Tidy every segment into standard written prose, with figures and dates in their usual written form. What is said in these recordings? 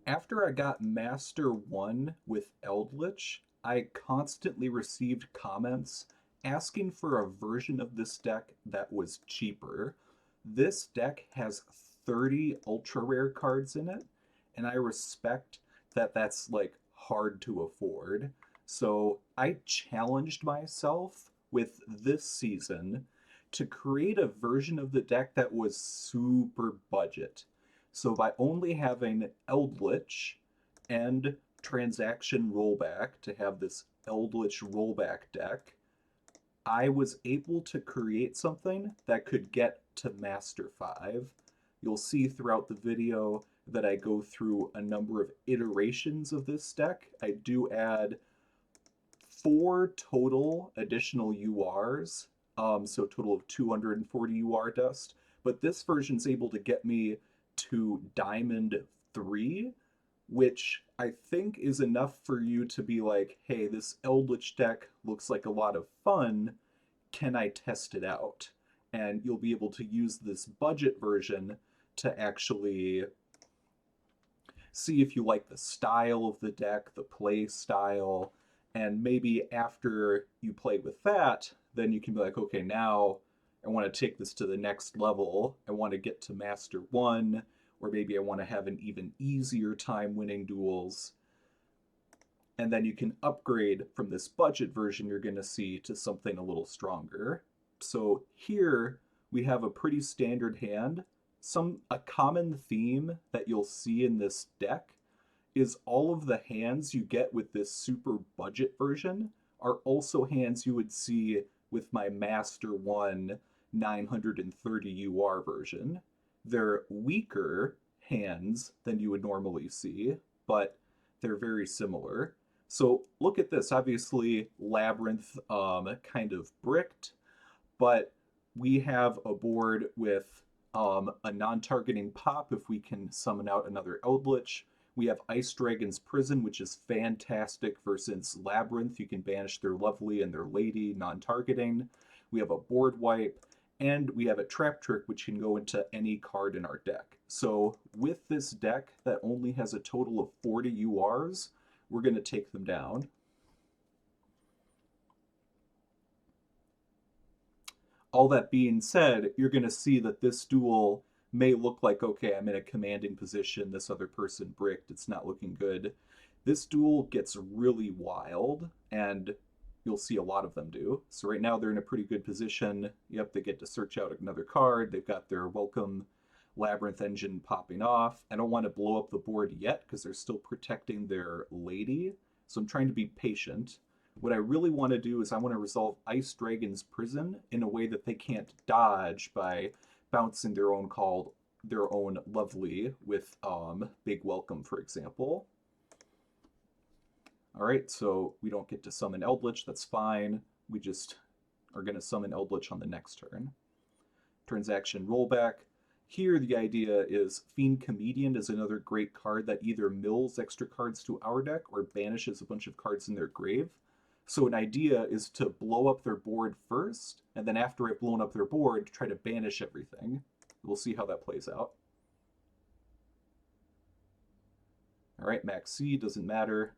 After I got Master 1 with Eldlich, I constantly received comments asking for a version of this deck that was cheaper. This deck has 30 ultra rare cards in it, and I respect that that's like hard to afford. So I challenged myself with this season to create a version of the deck that was super budget. So by only having Eldlich and Transaction Rollback to have this Eldlich Rollback deck, I was able to create something that could get to Master 5. You'll see throughout the video that I go through a number of iterations of this deck. I do add 4 total additional URs, so a total of 240 UR dust. But this version's able to get me to Diamond 3, which I think is enough for you to be like, hey, this Eldritch deck looks like a lot of fun. Can I test it out? And you'll be able to use this budget version to actually see if you like the style of the deck, the play style, and maybe after you play with that, then you can be like, okay, now I want to take this to the next level. I want to get to Master 1, or maybe I want to have an even easier time winning duels. And then you can upgrade from this budget version you're going to see to something a little stronger. So here we have a pretty standard hand. A common theme that you'll see in this deck is all of the hands you get with this super budget version are also hands you would see with my Master 1 930 UR version. They're weaker hands than you would normally see, but they're very similar. So look at this. Obviously, Labrynth kind of bricked, but we have a board with a non-targeting pop if we can summon out another Eldlich. We have Ice Dragon's Prison, which is fantastic versus Labrynth. You can banish their Lovely and their Lady, non-targeting. We have a board wipe, and we have a Traptrix, which can go into any card in our deck. So with this deck that only has a total of 40 URs, we're going to take them down. All that being said, you're going to see that this duel may look like, okay, I'm in a commanding position, this other person bricked, it's not looking good. This duel gets really wild, and you'll see a lot of them do. So right now they're in a pretty good position. Yep, they get to search out another card. They've got their welcome Labrynth engine popping off. I don't want to blow up the board yet because they're still protecting their lady. So I'm trying to be patient. What I really want to do is I want to resolve Ice Dragon's Prison in a way that they can't dodge by bouncing their own Lovely with Big Welcome, for example. All right, so we don't get to summon Eldlich, that's fine. We just are going to summon Eldlich on the next turn. Transaction Rollback. Here the idea is Fiend Comedian is another great card that either mills extra cards to our deck or banishes a bunch of cards in their grave. So an idea is to blow up their board first, and then after I've blown up their board, try to banish everything. We'll see how that plays out. All right, Max C, doesn't matter.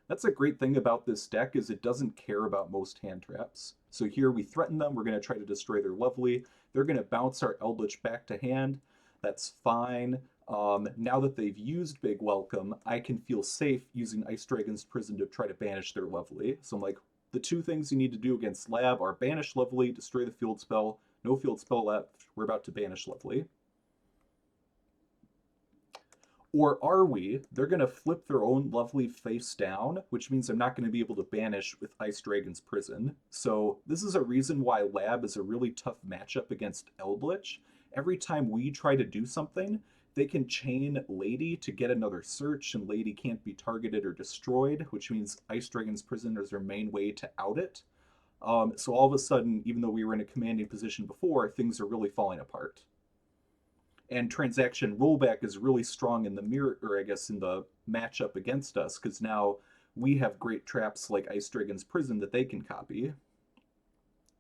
That's a great thing about this deck is it doesn't care about most hand traps. So here we threaten them, we're going to try to destroy their Lovely. They're going to bounce our Eldritch back to hand. That's fine. Now that they've used Big Welcome, I can feel safe using Ice Dragon's Prison to try to banish their Lovely. So I'm like, the two things you need to do against Lab are banish Lovely, destroy the field spell. No field spell left. We're about to banish Lovely. Or are we? They're going to flip their own Lovely face down, which means I'm not going to be able to banish with Ice Dragon's Prison. So this is a reason why Lab is a really tough matchup against Eldlich. Every time we try to do something, they can chain Lady to get another search, and Lady can't be targeted or destroyed, which means Ice Dragon's Prison is their main way to out it. So all of a sudden, even though we were in a commanding position before, things are really falling apart. And Transaction Rollback is really strong in the mirror, or I guess in the matchup against us, because now we have great traps like Ice Dragon's Prison that they can copy.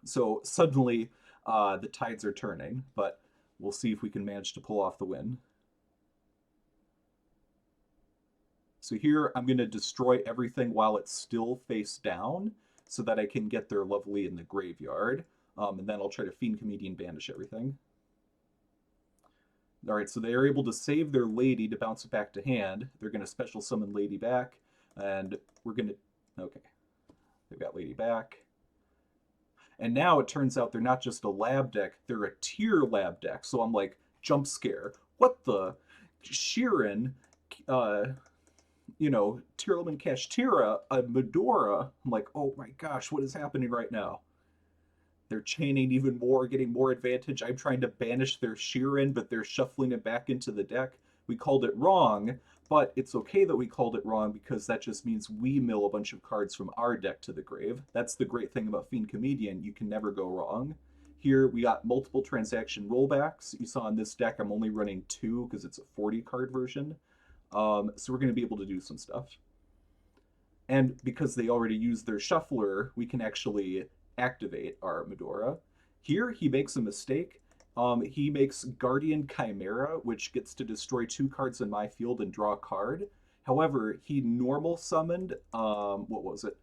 So suddenly the tides are turning, but we'll see if we can manage to pull off the win. So here I'm going to destroy everything while it's still face down so that I can get their lovely in the graveyard. And then I'll try to Fiend Comedian banish everything. All right, so they are able to save their lady to bounce it back to hand. They're going to special summon lady back, and we're going to... Okay, they've got lady back. And now it turns out they're not just a lab deck, they're a tier lab deck. So I'm like, jump scare. What the? Sheeran, Tearlement Kashtira, a Medora. I'm like, oh my gosh, what is happening right now? They're chaining even more, getting more advantage. I'm trying to banish their Sheeran, but they're shuffling it back into the deck. We called it wrong, but it's okay that we called it wrong because that just means we mill a bunch of cards from our deck to the grave. That's the great thing about Fiend Comedian. You can never go wrong. Here we got multiple transaction rollbacks. You saw in this deck I'm only running 2 because it's a 40 card version. So we're going to be able to do some stuff. And because they already used their shuffler, we can actually activate our Medora. Here he makes a mistake. He makes Guardian Chimera, which gets to destroy 2 cards in my field and draw a card. However, he normal summoned, what was it?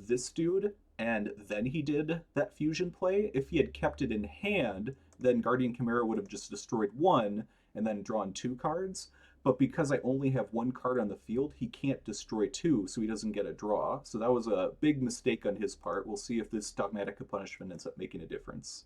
This dude, and then he did that fusion play. If he had kept it in hand, then Guardian Chimera would have just destroyed 1 and then drawn 2 cards. But because I only have 1 card on the field, he can't destroy 2, so he doesn't get a draw. So that was a big mistake on his part. We'll see if this Dogmatic Punishment ends up making a difference.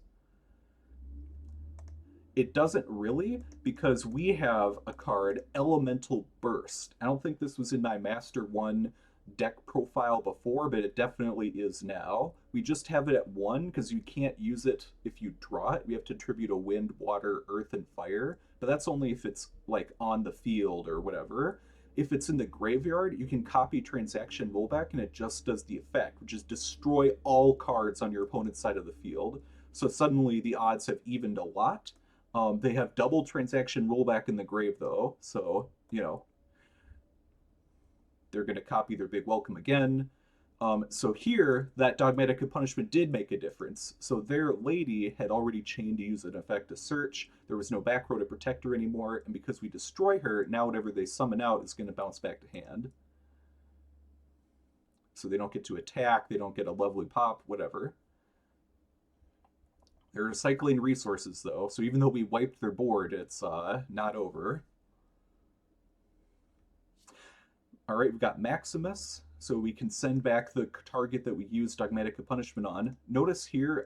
It doesn't really, because we have a card, Elemental Burst. I don't think this was in my Master 1 deck profile before, but it definitely is now. We just have it at 1 because you can't use it if you draw it. We have to tribute a wind, water, earth, and fire, but that's only if it's like on the field or whatever. If it's in the graveyard, you can copy transaction rollback and it just does the effect, which is destroy all cards on your opponent's side of the field. So suddenly the odds have evened a lot. They have double transaction rollback in the grave though, so, they're going to copy their big welcome again. So here, that Dogmatic Punishment did make a difference. So their lady had already chained to use an effect to search. There was no back row to protect her anymore. And because we destroy her, now whatever they summon out is going to bounce back to hand. So they don't get to attack. They don't get a lovely pop, whatever. They're recycling resources, though. So even though we wiped their board, it's not over. All right, we've got Maximus, so we can send back the target that we used Dogmatic Punishment on. Notice here,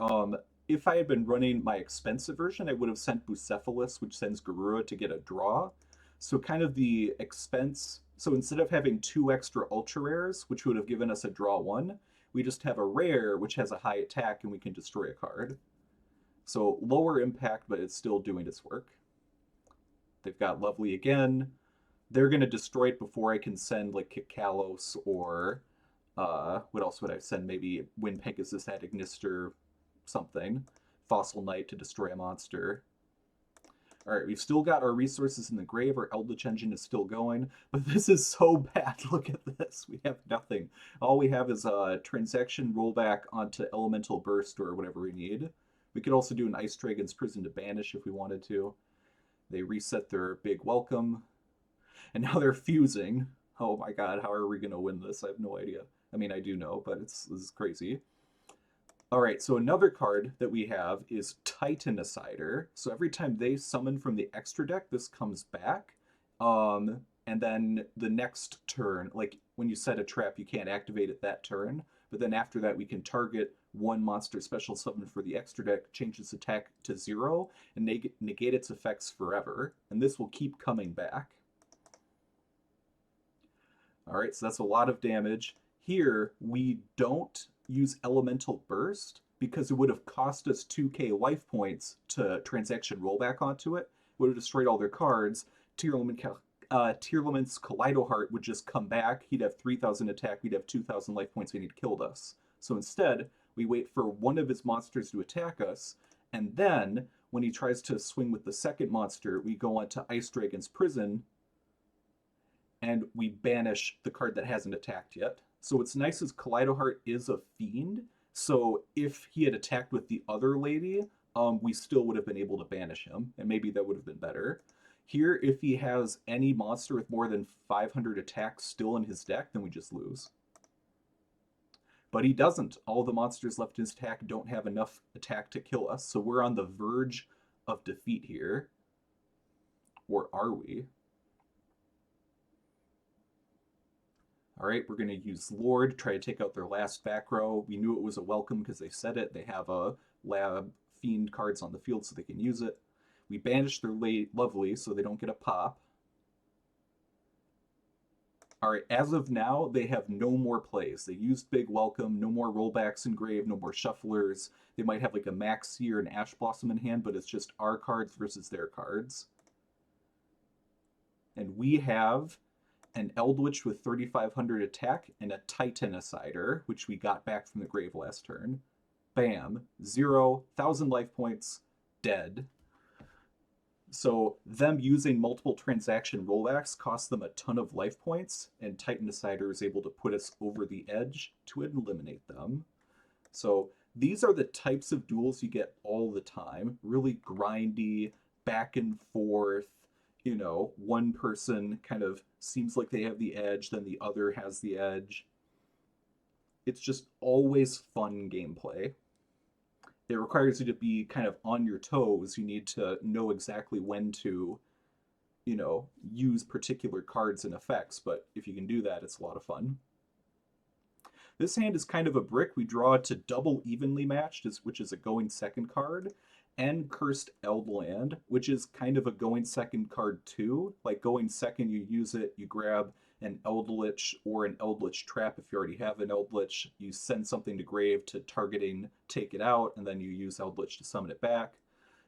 if I had been running my expensive version, I would have sent Bucephalus, which sends Garura to get a draw. So kind of the expense, so instead of having 2 extra ultra rares, which would have given us a draw 1, we just have a rare, which has a high attack, and we can destroy a card. So lower impact, but it's still doing its work. They've got Lovely again. They're going to destroy it before I can send like Kikalos or what else would I send? Maybe Wind Pegasus at Ignister something. Fossil Knight to destroy a monster. All right, we've still got our resources in the grave. Our Eldlich engine is still going, but this is so bad. Look at this. We have nothing. All we have is a transaction rollback onto Elemental Burst or whatever we need. We could also do an Ice Dragon's Prison to banish if we wanted to. They reset their big welcome. And now they're fusing. Oh my god, how are we going to win this? I have no idea. I mean, I do know, but this is crazy. All right, so another card that we have is Titanicider. So every time they summon from the extra deck, this comes back. And then the next turn, like when you set a trap, you can't activate it that turn. But then after that, we can target 1 monster special summon for the extra deck, change its attack to 0, and negate its effects forever. And this will keep coming back. All right, so that's a lot of damage. Here, we don't use Elemental Burst because it would have cost us 2k life points to transaction rollback onto it. It would have destroyed all their cards. Tearlament's Kaleidoheart would just come back. He'd have 3,000 attack. We'd have 2,000 life points and he'd killed us. So instead, we wait for one of his monsters to attack us, and then when he tries to swing with the second monster, we go on to Ice Dragon's Prison, and we banish the card that hasn't attacked yet. So what's nice is Kaleidoheart is a fiend, so if he had attacked with the other lady, we still would have been able to banish him, and maybe that would have been better. Here, if he has any monster with more than 500 attacks still in his deck, then we just lose. But he doesn't. All the monsters left in his attack don't have enough attack to kill us, so we're on the verge of defeat here. Or are we? Alright, we're going to use Lord, try to take out their last back row. We knew it was a welcome because they said it. They have a Lab Fiend cards on the field so they can use it. We banish their late Lovely so they don't get a pop. Alright, as of now, they have no more plays. They used Big Welcome, no more rollbacks in grave, no more shufflers. They might have like a Maxi or an Ash Blossom in hand, but it's just our cards versus their cards. And we have an Eldlich with 3,500 attack and a Titanicider, which we got back from the grave last turn. Bam, 0, 1,000 life points, dead. So them using multiple transaction rollbacks cost them a ton of life points, and Titanicider is able to put us over the edge to eliminate them. So these are the types of duels you get all the time. Really grindy, back and forth. You know, one person kind of seems like they have the edge, then the other has the edge. It's just always fun gameplay. It requires you to be kind of on your toes. You need to know exactly when to, you know, use particular cards and effects, but if you can do that, it's a lot of fun. This hand is kind of a brick. We draw to double evenly matched, which is a going second card, and Cursed Eldland, which is kind of a going second card too. Like going second, you use it, you grab an Eldlich or an Eldlich Trap if you already have an Eldlich. You send something to grave to targeting, take it out, and then you use Eldlich to summon it back.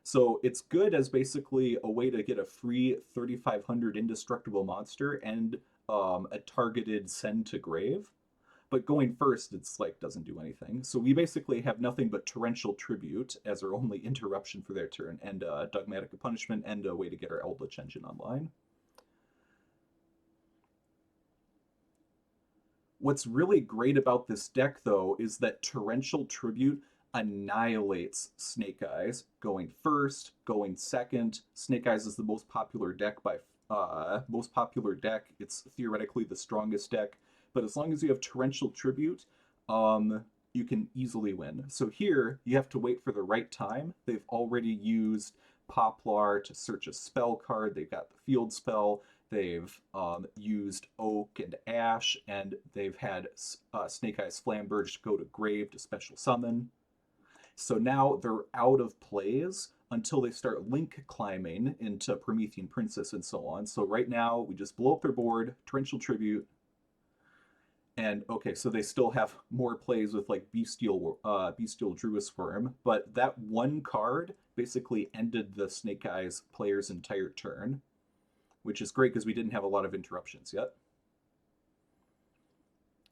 So it's good as basically a way to get a free 3,500 indestructible monster and a targeted send to grave. But going first, it's like doesn't do anything. So we basically have nothing but Torrential Tribute as our only interruption for their turn, and Dogmatic Punishment, and a way to get our Eldlich engine online. What's really great about this deck, though, is that Torrential Tribute annihilates Snake Eyes. Going first, going second. Snake Eyes is the most popular deck by most popular deck. It's theoretically the strongest deck. But as long as you have Torrential Tribute, you can easily win. So here, you have to wait for the right time. They've already used Poplar to search a spell card. They've got the field spell. They've used Oak and Ash, and they've had Snake Eyes Flamberge go to grave to special summon. So now they're out of plays until they start link climbing into Promethean Princess and so on. So right now, we just blow up their board, Torrential Tribute, and okay, so they still have more plays with like Bestial Druis Worm, but that one card basically ended the Snake Eyes player's entire turn, which is great because we didn't have a lot of interruptions yet.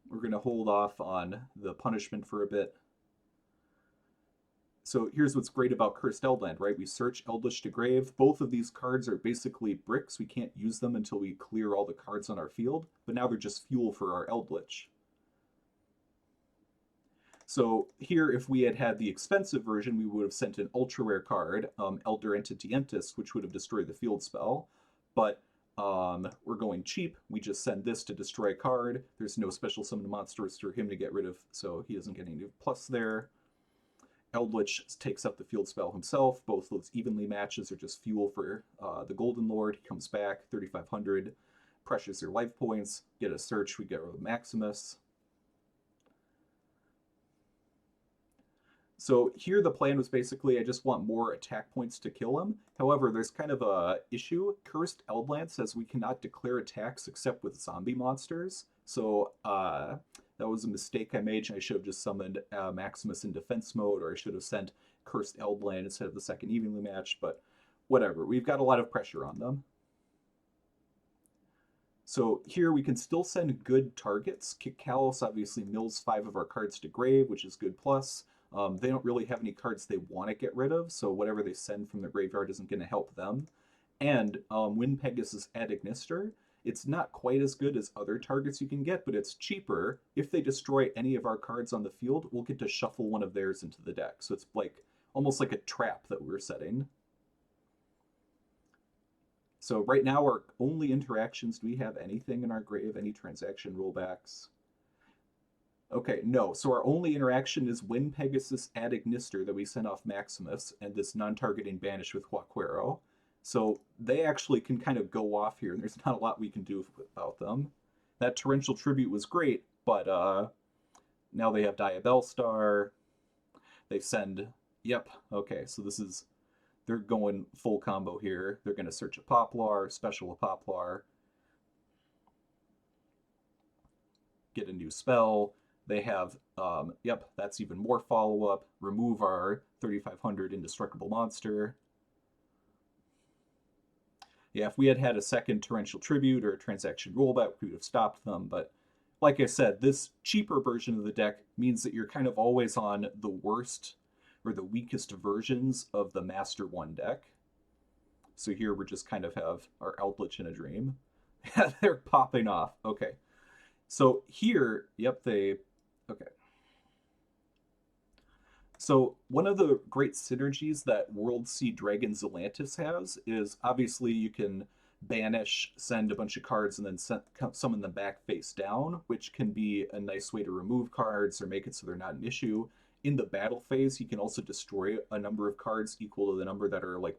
We're going to hold off on the punishment for a bit. So here's what's great about Cursed Eldland, right? We search Eldlich to grave. Both of these cards are basically bricks. We can't use them until we clear all the cards on our field, but now they're just fuel for our Eldlich. So here, if we had had the expensive version, we would have sent an ultra rare card, Elder Entientis, which would have destroyed the field spell. But we're going cheap. We just send this to destroy a card. There's no special summon monsters for him to get rid of, so he doesn't get any plus there. Eldlich takes up the field spell himself. Both those evenly matches are just fuel for the Golden Lord. He comes back, 3,500, pressures their life points, get a search, we get rid of Maximus. So here the plan was basically I just want more attack points to kill him. However, there's kind of a issue. Cursed Eldland says we cannot declare attacks except with zombie monsters. So that was a mistake I made. I should have just summoned Maximus in defense mode, or I should have sent Cursed Eldland instead of the second evenly matched, but whatever. We've got a lot of pressure on them. So here we can still send good targets. Kick Kalos obviously mills 5 of our cards to grave, which is good plus. They don't really have any cards they want to get rid of, so whatever they send from the graveyard isn't going to help them. And Wind Pegasus Adagnister, it's not quite as good as other targets you can get, but it's cheaper. If they destroy any of our cards on the field, we'll get to shuffle one of theirs into the deck. So it's like almost like a trap that we're setting. So right now our only interactions, do we have anything in our grave? Any transaction rollbacks? Okay, no. So our only interaction is when Pegasus add Ignister that we sent off Maximus and this non-targeting banish with Huaquero. So they actually can kind of go off here, and there's not a lot we can do about them. That Torrential Tribute was great, but now they have Diabellstar. They send, yep, okay, so this is, they're going full combo here. They're going to search a Poplar, special a Poplar, get a new spell. They have, yep, that's even more follow-up. Remove our 3500 indestructible monster. Yeah, if we had had a second Torrential Tribute or a Transaction Rollback, we would have stopped them. But like I said, this cheaper version of the deck means that you're kind of always on the worst or the weakest versions of the Master 1 deck. So here we're just kind of have our Eldlich in a Dream. They're popping off. Okay. So here, yep, they, okay. So one of the great synergies that World Sea Dragon Zelantis has is obviously you can banish, send a bunch of cards, and then summon them back face down, which can be a nice way to remove cards or make it so they're not an issue. In the battle phase, you can also destroy a number of cards equal to the number that are like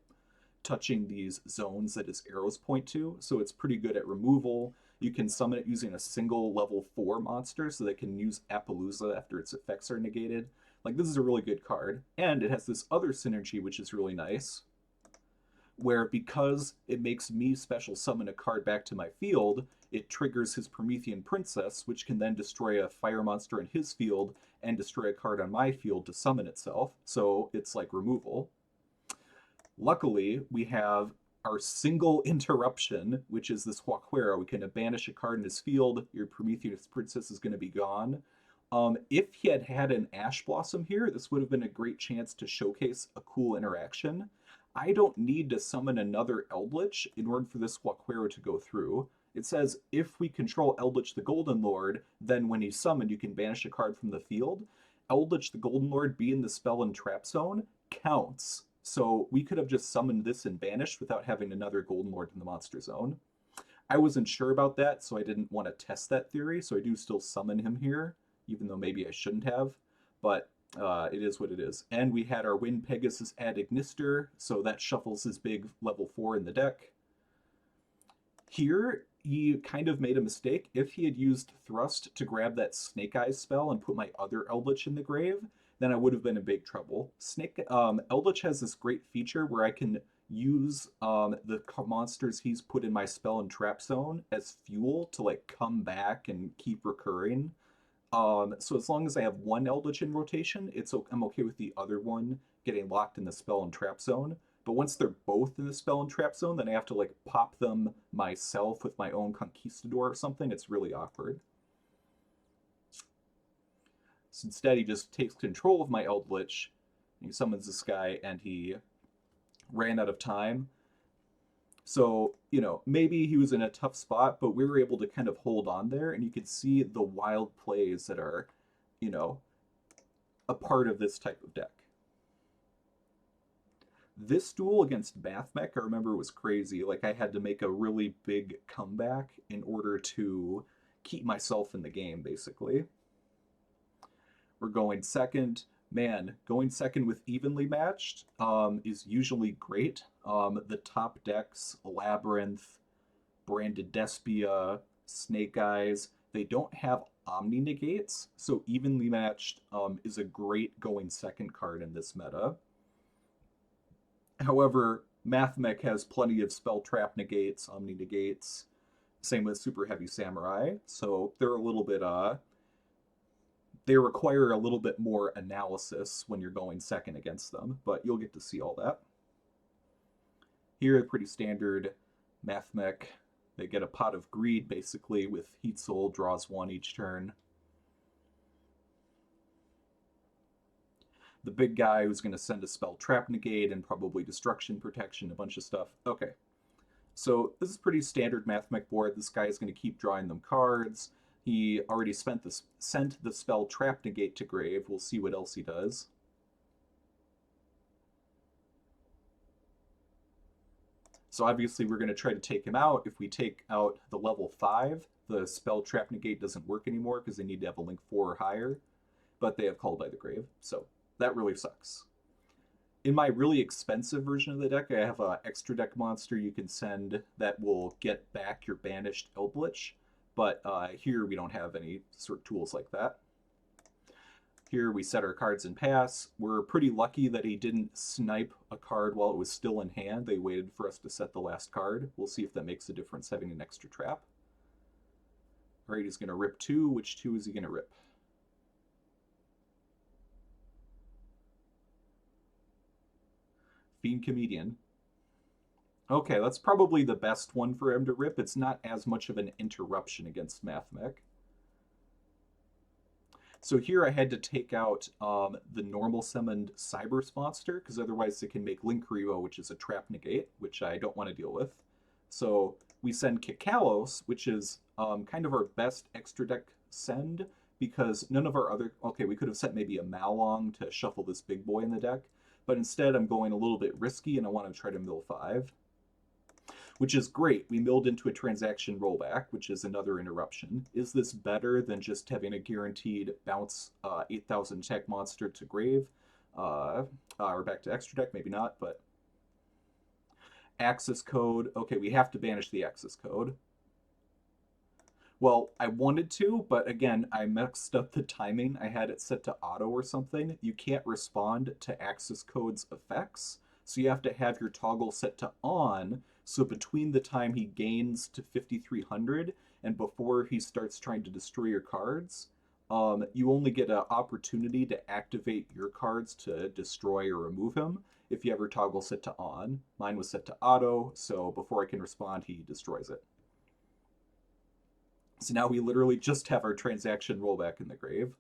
touching these zones that his arrows point to. So it's pretty good at removal. You can summon it using a single level 4 monster so they can use Appaloosa after its effects are negated. Like, this is a really good card. And it has this other synergy, which is really nice, where because it makes me special summon a card back to my field, it triggers his Promethean Princess, which can then destroy a fire monster in his field and destroy a card on my field to summon itself. So it's like removal. Luckily, we have our single interruption, which is this Huaquero. We can banish a card in his field. Your Promethean Princess is going to be gone. If he had had an Ash Blossom here, this would have been a great chance to showcase a cool interaction. I don't need to summon another Eldlich in order for this Huaquero to go through. It says, if we control Eldlich the Golden Lord, then when he's summoned, you can banish a card from the field. Eldlich the Golden Lord being the spell and trap zone counts. So we could have just summoned this and banished without having another Golden Lord in the monster zone. I wasn't sure about that, so I didn't want to test that theory, so I do still summon him here, even though maybe I shouldn't have. But it is what it is. And we had our Wind Pegasus add Ignister, so that shuffles his big level 4 in the deck. Here, he kind of made a mistake. If he had used Thrust to grab that Snake Eyes spell and put my other Eldlich in the grave, then I would have been in big trouble. Eldlich has this great feature where I can use the monsters he's put in my spell and trap zone as fuel to like come back and keep recurring. So as long as I have one Eldlich in rotation, I'm okay with the other one getting locked in the spell and trap zone. But once they're both in the spell and trap zone, then I have to like pop them myself with my own Conquistador or something. It's really awkward. So instead, he just takes control of my Eldlich. He summons this guy, and he ran out of time. So, you know, maybe he was in a tough spot, but we were able to kind of hold on there, and you could see the wild plays that are, you know, a part of this type of deck. This duel against Mathmech, I remember, was crazy. Like, I had to make a really big comeback in order to keep myself in the game, basically. We're going second. Man, going second with evenly matched is usually great. The top decks, Labrynth, Branded Despia, Snake Eyes, they don't have Omni negates, so evenly matched is a great going second card in this meta. However, Mathmech has plenty of spell trap negates, Omni negates, same with Super Heavy Samurai, so they're a little bit they require a little bit more analysis when you're going second against them, but you'll get to see all that. Here, pretty standard Mathmech. They get a Pot of Greed, basically, with Heat Soul, draws 1 each turn. The big guy who's going to send a spell Trap Negate and probably Destruction Protection, a bunch of stuff. Okay, so this is pretty standard Mathmech board. This guy is going to keep drawing them cards. He already sent the spell Trap Negate to grave. We'll see what else he does. So obviously we're going to try to take him out. If we take out the level 5, the spell Trap Negate doesn't work anymore because they need to have a link 4 or higher, but they have Called by the Grave, so that really sucks. In my really expensive version of the deck, I have an extra deck monster you can send that will get back your banished Eldlich, but here we don't have any sort of tools like that. Here we set our cards and pass. We're pretty lucky that he didn't snipe a card while it was still in hand. They waited for us to set the last card. We'll see if that makes a difference having an extra trap. All right, he's going to rip 2. Which 2 is he going to rip? Fiend Comedian. Okay, that's probably the best one for him to rip. It's not as much of an interruption against Mathmech. So here I had to take out the normal summoned Cyberse monster, because otherwise it can make Linkuriboh, which is a trap negate, which I don't want to deal with. So we send Kikalos, which is kind of our best extra deck send, because none of our other... Okay, we could have sent maybe a Malong to shuffle this big boy in the deck, but instead I'm going a little bit risky, and I want to try to mill 5. Which is great. We milled into a transaction rollback, which is another interruption. Is this better than just having a guaranteed bounce 8,000 attack monster to grave? Or back to extra deck? Maybe not, but... Access code. Okay, we have to banish the access code. Well, I wanted to, but again, I mixed up the timing. I had it set to auto or something. You can't respond to access code's effects, so you have to have your toggle set to on, so between the time he gains to 5,300 and before he starts trying to destroy your cards, you only get an opportunity to activate your cards to destroy or remove him if you have your toggle set to on. Mine was set to auto, so before I can respond, he destroys it. So now we literally just have our transaction rollback in the grave.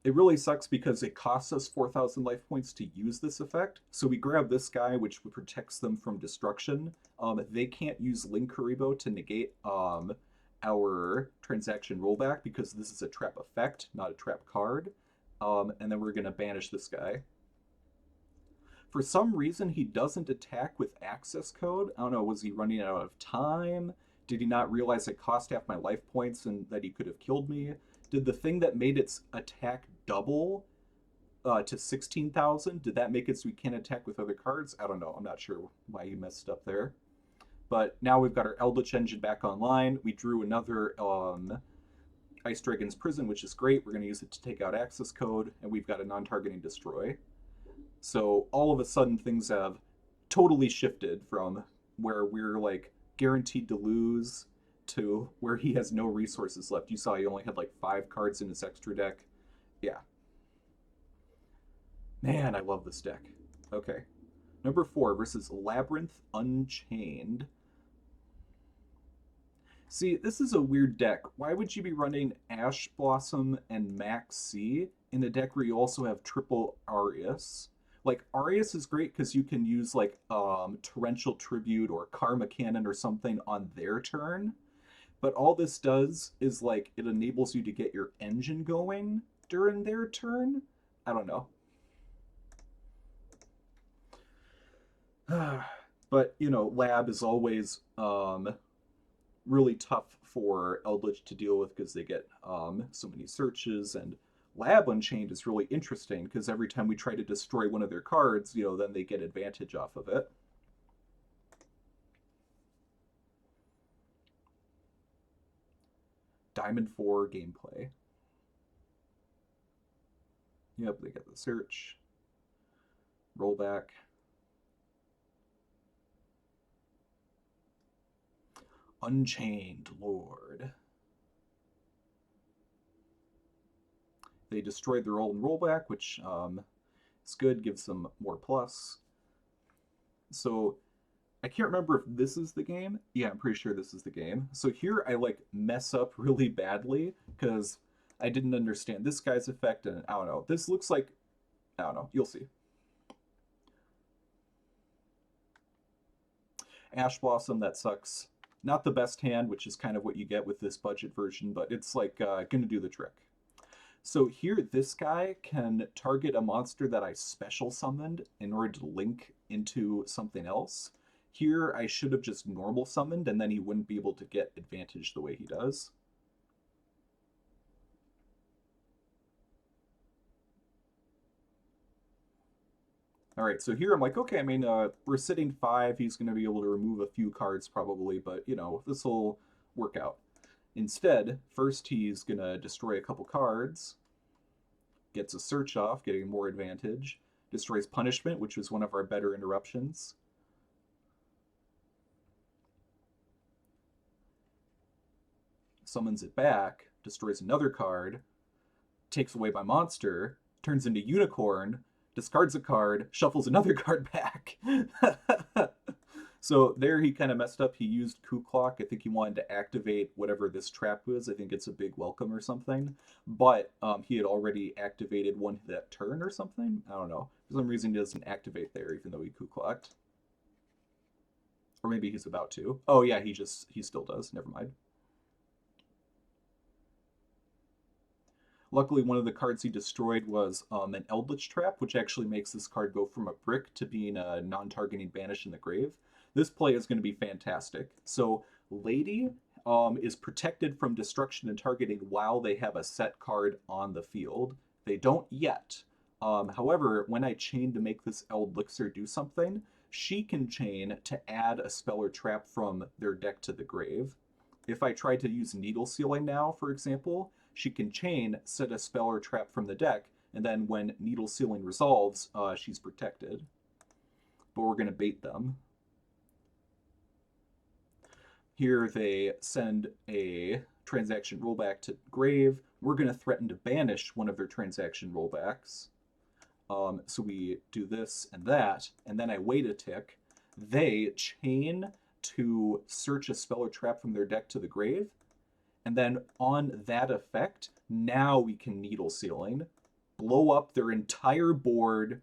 It really sucks because it costs us 4,000 life points to use this effect. So we grab this guy, which protects them from destruction. They can't use Linkuriboh to negate our transaction rollback because this is a trap effect, not a trap card. And then we're going to banish this guy. For some reason, he doesn't attack with access code. I don't know, was he running out of time? Did he not realize it cost half my life points and that he could have killed me? Did the thing that made its attack double to 16,000, did that make it so we can't attack with other cards? I don't know. I'm not sure why he messed up there. But now we've got our Eldlich engine back online. We drew another Ice Dragon's Prison, which is great. We're going to use it to take out access code, and we've got a non-targeting destroy. So all of a sudden things have totally shifted from where we're like guaranteed to lose to where he has no resources left. You saw he only had like 5 cards in his extra deck. Yeah. Man, I love this deck. Okay. Number 4 versus Labrynth-Unchained. See, this is a weird deck. Why would you be running Ash Blossom and Max C in a deck where you also have triple Arius? Like, Arius is great because you can use, like, Torrential Tribute or Karma Cannon or something on their turn. But all this does is, like, it enables you to get your engine going during their turn. I don't know. But, you know, Lab is always really tough for Eldlich to deal with because they get so many searches, and Lab Unchained is really interesting because every time we try to destroy one of their cards, you know, then they get advantage off of it. Diamond 4 gameplay. Yep, they get the search. Rollback. Unchained Lord. They destroyed their own rollback, which is good, gives them more plus. So I can't remember if this is the game. Yeah, I'm pretty sure this is the game. So here I like mess up really badly because I didn't understand this guy's effect, and I don't know. This looks like, I don't know, you'll see. Ash Blossom, that sucks. Not the best hand, which is kind of what you get with this budget version, but it's like gonna do the trick. So here, this guy can target a monster that I special summoned in order to link into something else. Here, I should have just normal summoned, and then he wouldn't be able to get advantage the way he does. All right, so here I'm like, okay, I mean, we're sitting 5. He's going to be able to remove a few cards probably, but, you know, this will work out. Instead, first he's going to destroy a couple cards, gets a search off, getting more advantage, destroys punishment, which was one of our better interruptions. Summons it back, destroys another card, takes away my monster, turns into unicorn, discards a card, shuffles another card back. So there he kind of messed up. He used Coup Clock. I think he wanted to activate whatever this trap was. I think it's a big welcome or something. But he had already activated one that turn or something. I don't know. For some reason he doesn't activate there even though he Coup Clocked. Or maybe he's about to. Oh yeah, he still does. Never mind. Luckily, one of the cards he destroyed was an Eldlich Trap, which actually makes this card go from a brick to being a non-targeting banish in the grave. This play is going to be fantastic. So Lady is protected from destruction and targeting while they have a set card on the field. They don't yet. However, when I chain to make this Eldlixir do something, she can chain to add a spell or trap from their deck to the grave. If I try to use Needle Sealing now, for example, she can chain, set a spell or trap from the deck, and then when Needle Sealing resolves, she's protected. But we're going to bait them. Here they send a transaction rollback to grave. We're going to threaten to banish one of their transaction rollbacks. So we do this and that, and then I wait a tick. They chain to search a spell or trap from their deck to the grave, and then on that effect, now we can Needle Sealing, blow up their entire board,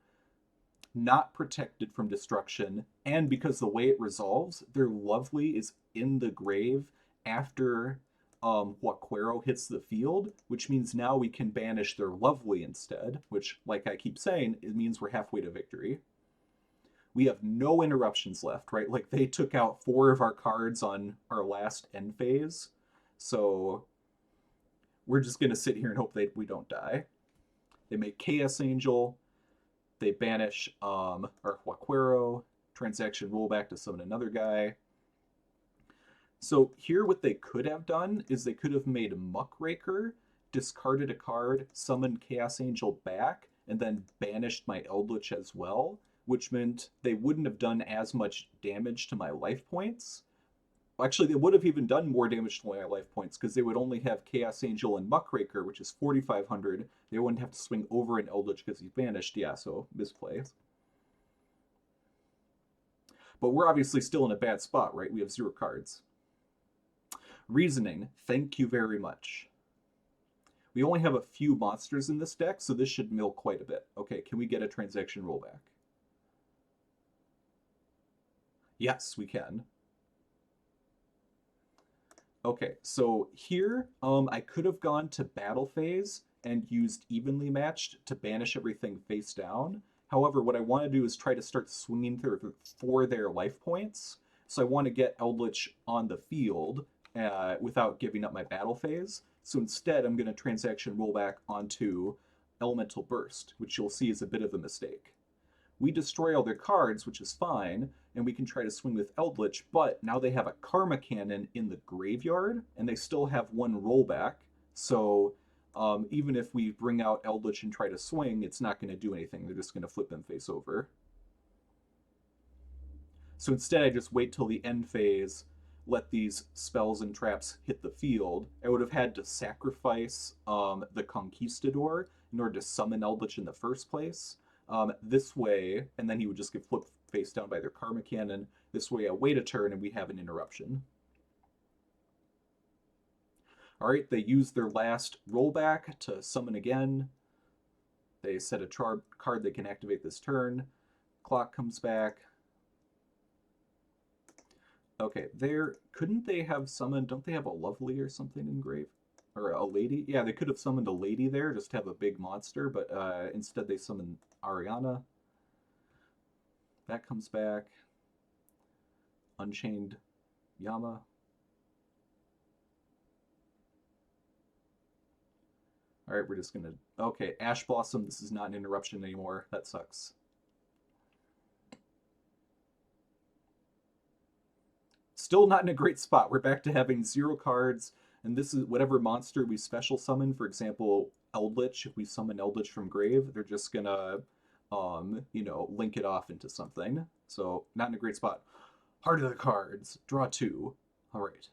not protected from destruction, and because the way it resolves, their Lovely is in the grave after Huaquero hits the field, which means now we can banish their Lovely instead, which, like I keep saying, it means we're halfway to victory. We have no interruptions left, right? Like, they took out 4 of our cards on our last end phase, so we're just going to sit here and hope that we don't die. They make Chaos Angel, they banish our Huaquero, transaction rollback to summon another guy. So here what they could have done is they could have made Muckraker, discarded a card, summoned Chaos Angel back, and then banished my Eldlich as well, which meant they wouldn't have done as much damage to my life points. Actually, they would have even done more damage to my life points because they would only have Chaos Angel and Muckraker, which is 4,500. They wouldn't have to swing over an Eldlich because he's banished. Yeah, so misplay. But we're obviously still in a bad spot, right? We have 0 cards. Reasoning, thank you very much. We only have a few monsters in this deck, so this should mill quite a bit. Okay, can we get a transaction rollback? Yes, we can. Okay, so here I could have gone to battle phase and used evenly matched to banish everything face down. However, what I want to do is try to start swinging through for their life points. So I want to get Eldlich on the field without giving up my battle phase. So instead, I'm going to transaction rollback onto Elemental Burst, which you'll see is a bit of a mistake. We destroy all their cards, which is fine, and we can try to swing with Eldlich, but now they have a Karma Cannon in the graveyard, and they still have 1 rollback, so even if we bring out Eldlich and try to swing, it's not going to do anything. They're just going to flip them face over. So instead, I just wait till the end phase, let these spells and traps hit the field. I would have had to sacrifice the Conquistador in order to summon Eldlich in the first place. This way, and then he would just get flipped face down by their Karma Cannon. This way, I wait a turn and we have an interruption. All right, they use their last rollback to summon again. They set a card they can activate this turn. Clock comes back. Okay, couldn't they have summoned, don't they have a Lovely or something in grave? or a lady. Yeah, they could have summoned a lady there, just to have a big monster, but instead they summon Ariana. That comes back. Unchained Yama. All right, we're just gonna. Okay, Ash Blossom. This is not an interruption anymore. That sucks. Still not in a great spot. We're back to having 0 cards, and this is whatever monster we special summon. For example, Eldlich. If we summon Eldlich from grave, they're just gonna, link it off into something. So not in a great spot. Heart of the cards. Draw 2. All right.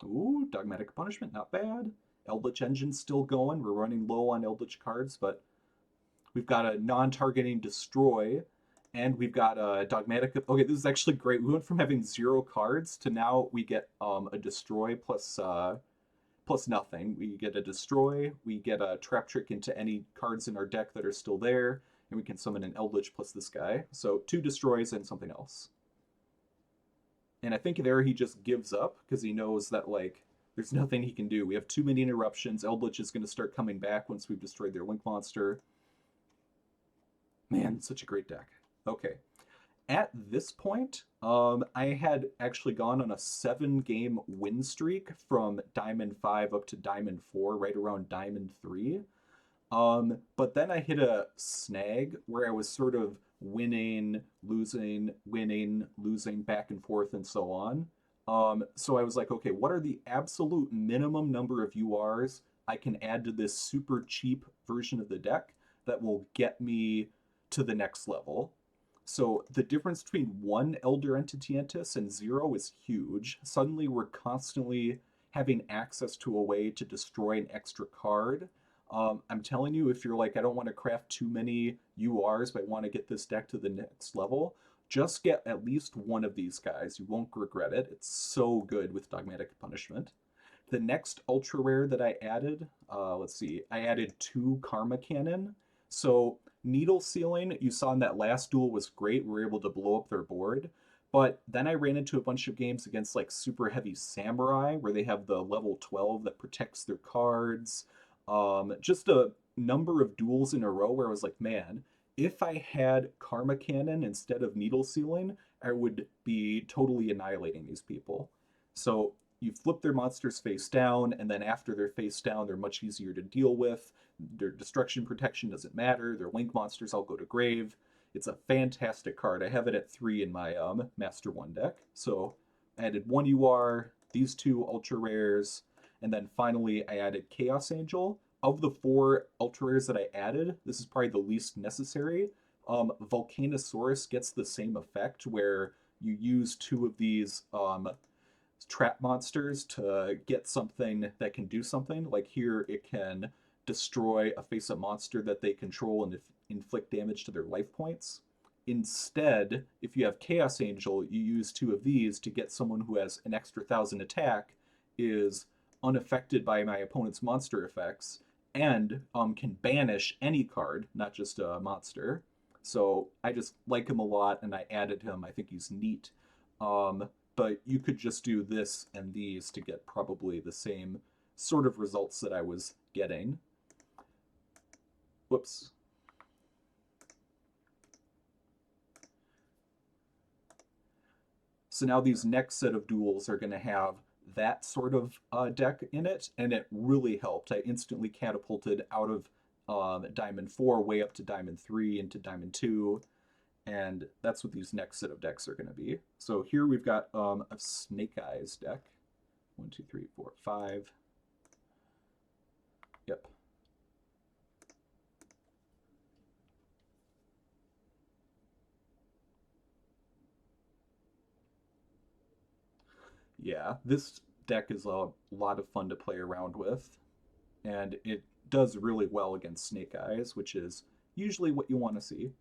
Ooh, Dogmatic Punishment. Not bad. Eldlich Engine's still going. We're running low on Eldlich cards, but we've got a non-targeting Destroy, and we've got a Dogmatic. Okay, this is actually great. We went from having 0 cards to now we get a Destroy plus nothing. We get a Destroy, we get a Traptrix into any cards in our deck that are still there, and we can summon an Eldlich plus this guy. So 2 Destroys and something else. And I think there he just gives up because he knows that, like, there's nothing he can do. We have too many interruptions. Eldlich is going to start coming back once we've destroyed their Link monster. Man, such a great deck. Okay. At this point, I had actually gone on a 7-game win streak from Diamond 5 up to Diamond 4, right around Diamond 3. But then I hit a snag where I was sort of winning, losing, back and forth, and so on. So I was like, okay, what are the absolute minimum number of URs I can add to this super cheap version of the deck that will get me to the next level? So the difference between 1 Elder Entity ntss and 0 is huge. Suddenly we're constantly having access to a way to destroy an extra card. I'm telling you, if you're like, I don't want to craft too many URs, but I want to get this deck to the next level, just get at least one of these guys. You won't regret it. It's so good with Dogmatic Punishment. The next ultra rare that I added, let's see, I added 2 Karma Cannon. So Needle Sealing, you saw in that last duel, was great. We were able to blow up their board. But then I ran into a bunch of games against like super heavy Samurai, where they have the level 12 that protects their cards. Just a number of duels in a row where I was like, man, if I had Karma Cannon instead of Needle Sealing, I would be totally annihilating these people. So you flip their monsters face down, and then after they're face down, they're much easier to deal with. Their destruction protection doesn't matter. Their Link monsters all go to grave. It's a fantastic card. I have it at 3 in my Master 1 deck. So I added 1 UR, these 2 ultra rares, and then finally I added Chaos Angel. Of the 4 ultra rares that I added, this is probably the least necessary. Volcanosaurus gets the same effect where you use 2 of these trap monsters to get something that can do something. Like here, it can destroy a face-up monster that they control and inflict damage to their life points. Instead, if you have Chaos Angel, you use 2 of these to get someone who has an extra 1,000 attack, is unaffected by my opponent's monster effects, and can banish any card, not just a monster. So I just like him a lot, and I added him. I think he's neat. But you could just do this and these to get probably the same sort of results that I was getting. Whoops. So now these next set of duels are going to have that sort of deck in it, and it really helped. I instantly catapulted out of Diamond 4 way up to Diamond 3 into Diamond 2, and that's what these next set of decks are going to be. So here we've got a Snake Eyes deck. 1, 2, 3, 4, 5. Yep. Yeah, this deck is a lot of fun to play around with, and it does really well against Snake Eyes, which is usually what you want to see.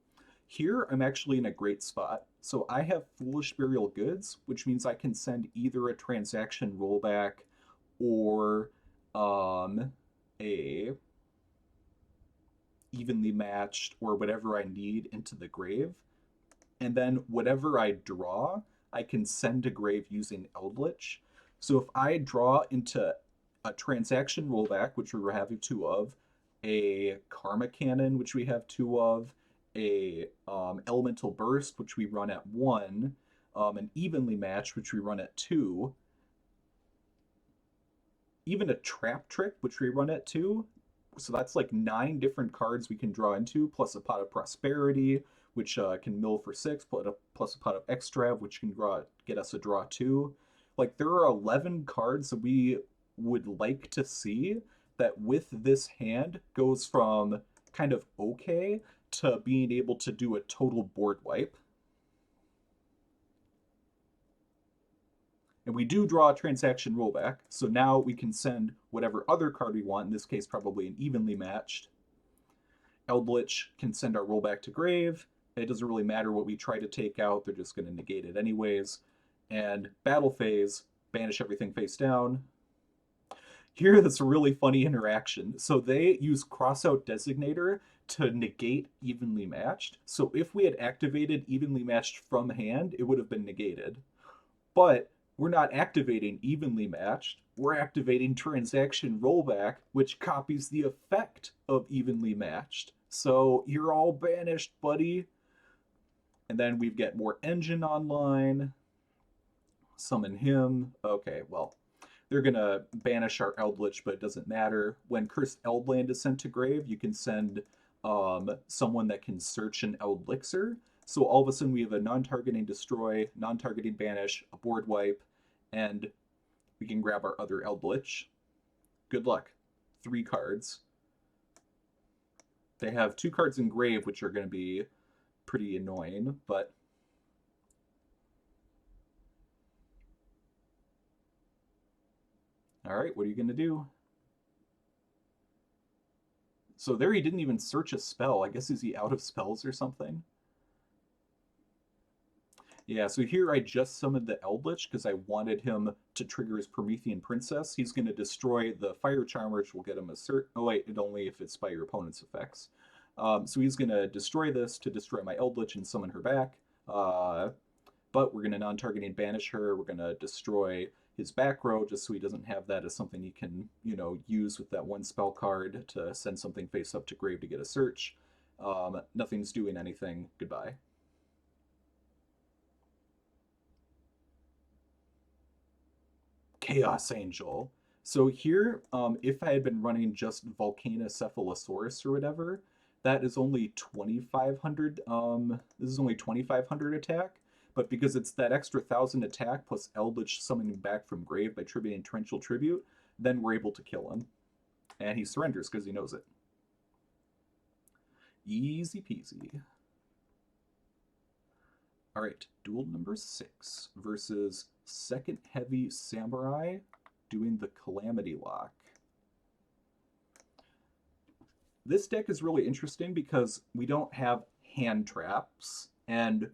Here, I'm actually in a great spot. So I have Foolish Burial Goods, which means I can send either a transaction rollback or a evenly matched or whatever I need into the grave. And then whatever I draw, I can send to grave using Eldlich. So if I draw into a transaction rollback, which we have 2 of, a karma cannon, which we have 2 of, a elemental burst, which we run at 1, an evenly matched, which we run at 2, even a Traptrix, which we run at 2. So that's like 9 different cards we can draw into, plus a pot of prosperity, which can mill for 6, plus a pot of extra, which can get us a draw 2. Like, there are 11 cards that we would like to see that with this hand goes from kind of okay to being able to do a total board wipe. And we do draw a transaction rollback, so now we can send whatever other card we want, in this case probably an evenly matched. Eldlich can send our rollback to grave. It doesn't really matter what we try to take out, they're just going to negate it anyways. And battle phase, banish everything face down. Here, that's a really funny interaction. So they use crossout designator to negate evenly matched. So if we had activated evenly matched from hand, it would have been negated. But we're not activating evenly matched. We're activating transaction rollback, which copies the effect of evenly matched. So you're all banished, buddy. And then we get more engine online. Summon him. Okay, well, they're going to banish our Eldlich, but it doesn't matter. When Cursed Eldland is sent to grave, you can send someone that can search an Eldlixir. So all of a sudden we have a non-targeting destroy, non-targeting banish, a board wipe, and we can grab our other Eldlich. Good luck. 3 cards. They have 2 cards in grave, which are going to be pretty annoying, but all right, what are you going to do? So there he didn't even search a spell. I guess is he out of spells or something? Yeah, so here I just summoned the Eldlich because I wanted him to trigger his Promethean Princess. He's going to destroy the Fire Charmer, which will get him a cert. Oh wait, it only if it's by your opponent's effects. So he's going to destroy this to destroy my Eldlich and summon her back. But we're going to non-targeting banish her. We're going to destroy his back row just so he doesn't have that as something he can, use with that 1 spell card to send something face up to grave to get a search. Nothing's doing anything. Goodbye. Chaos Angel. So here, if I had been running just Volcanocephalosaurus or whatever, that is only 2,500. This is only 2,500 attack, but because it's that extra 1,000 attack plus Eldlich summoning back from grave by tributing Torrential Tribute, then we're able to kill him, and he surrenders because he knows it. Easy peasy. All right, duel number 6 versus second heavy samurai doing the Calamity Lock. This deck is really interesting because we don't have hand traps, and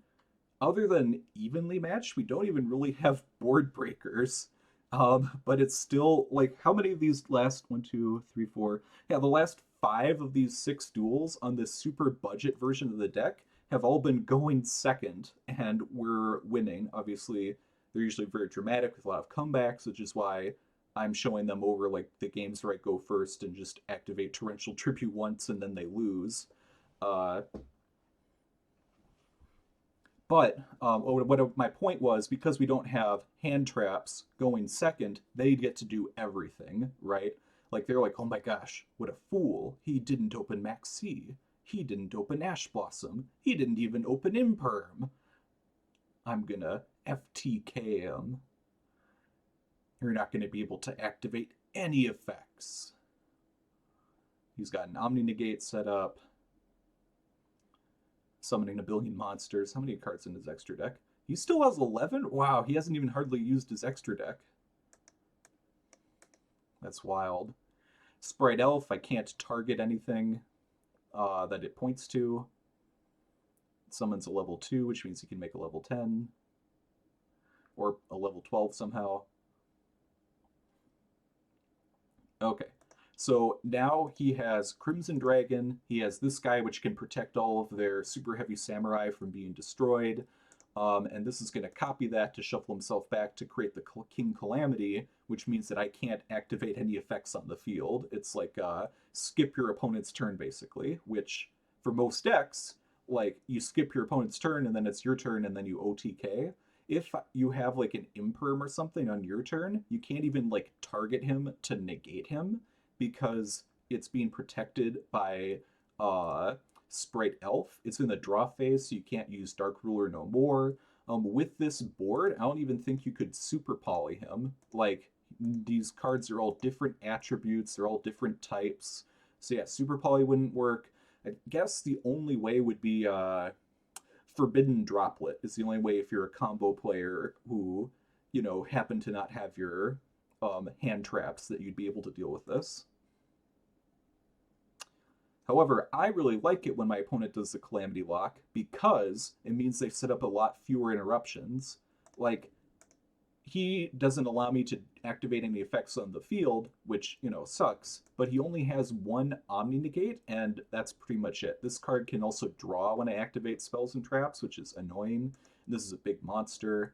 other than evenly matched, we don't even really have board breakers. But it's still like, how many of these last 1, 2, 3, 4? Yeah, the last 5 of these 6 duels on this super budget version of the deck have all been going second, and we're winning. Obviously, they're usually very dramatic with a lot of comebacks, which is why I'm showing them over like the games where I go first and just activate Torrential Tribute once and then they lose. But what my point was, because we don't have hand traps going second, they get to do everything, right? Like, they're like, oh my gosh, what a fool. He didn't open Max C. He didn't open Ash Blossom. He didn't even open Imperm. I'm gonna FTK him. You're not going to be able to activate any effects. He's got an Omni-Negate set up. Summoning a billion monsters. How many cards in his extra deck? He still has 11? Wow, he hasn't even hardly used his extra deck. That's wild. Sprite Elf, I can't target anything that it points to. It summons a level 2, which means he can make a level 10. Or a level 12 somehow. Okay, so now he has Crimson Dragon. He has this guy, which can protect all of their super heavy samurai from being destroyed. And this is going to copy that to shuffle himself back to create the King Calamity, which means that I can't activate any effects on the field. It's like skip your opponent's turn, basically, which for most decks, like you skip your opponent's turn and then it's your turn and then you OTK. If you have like an imperm or something on your turn, you can't even like target him to negate him because it's being protected by Sprite Elf. It's in the draw phase, so you can't use Dark Ruler no more. With this board, I don't even think you could super poly him. Like, these cards are all different attributes, they're all different types. So yeah, super poly wouldn't work. I guess the only way would be Forbidden Droplet is the only way if you're a combo player who, you know, happen to not have your hand traps that you'd be able to deal with this. However, I really like it when my opponent does the Calamity Lock because it means they set up a lot fewer interruptions. Like, he doesn't allow me to activate any effects on the field, which, you know, sucks, but he only has one Omni Negate, and that's pretty much it. This card can also draw when I activate spells and traps, which is annoying. This is a big monster.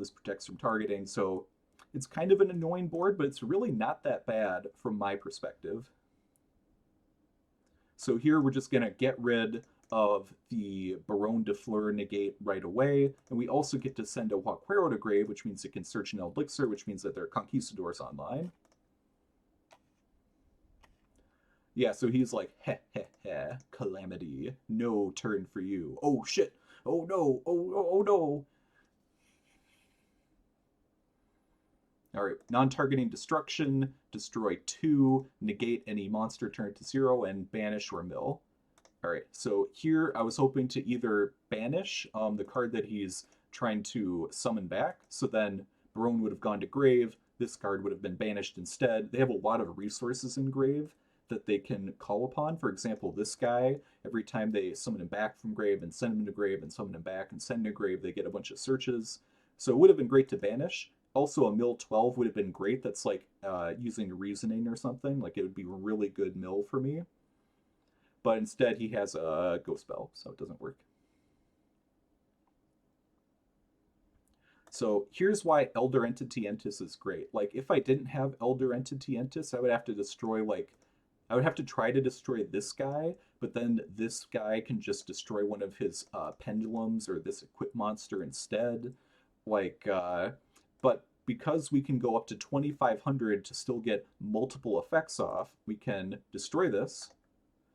This protects from targeting, so it's kind of an annoying board, but it's really not that bad from my perspective. So here we're just going to get rid of the Baronne de Fleur negate right away, and we also get to send a Huaquero to grave, which means it can search an Elixir, which means that there are Conquistadors online. Yeah, so he's like, heh heh heh, Calamity, no turn for you. Oh shit, oh no, oh no. All right, non-targeting destruction, destroy 2, negate any monster turn to 0, and banish or mill. All right, so here I was hoping to either banish the card that he's trying to summon back, so then Baronne would have gone to grave, this card would have been banished instead. They have a lot of resources in grave that they can call upon. For example, this guy, every time they summon him back from grave and send him to grave and summon him back and send him to grave, they get a bunch of searches. So it would have been great to banish. Also, a mill 12 would have been great. That's like using reasoning or something. Like, it would be a really good mill for me. But instead, he has a ghost spell, so it doesn't work. So here's why Elder Entity Entis is great. Like, if I didn't have Elder Entity Entis, I would have to destroy, like, I would have to try to destroy this guy, but then this guy can just destroy one of his pendulums or this equip monster instead. Like, but because we can go up to 2,500 to still get multiple effects off, we can destroy this,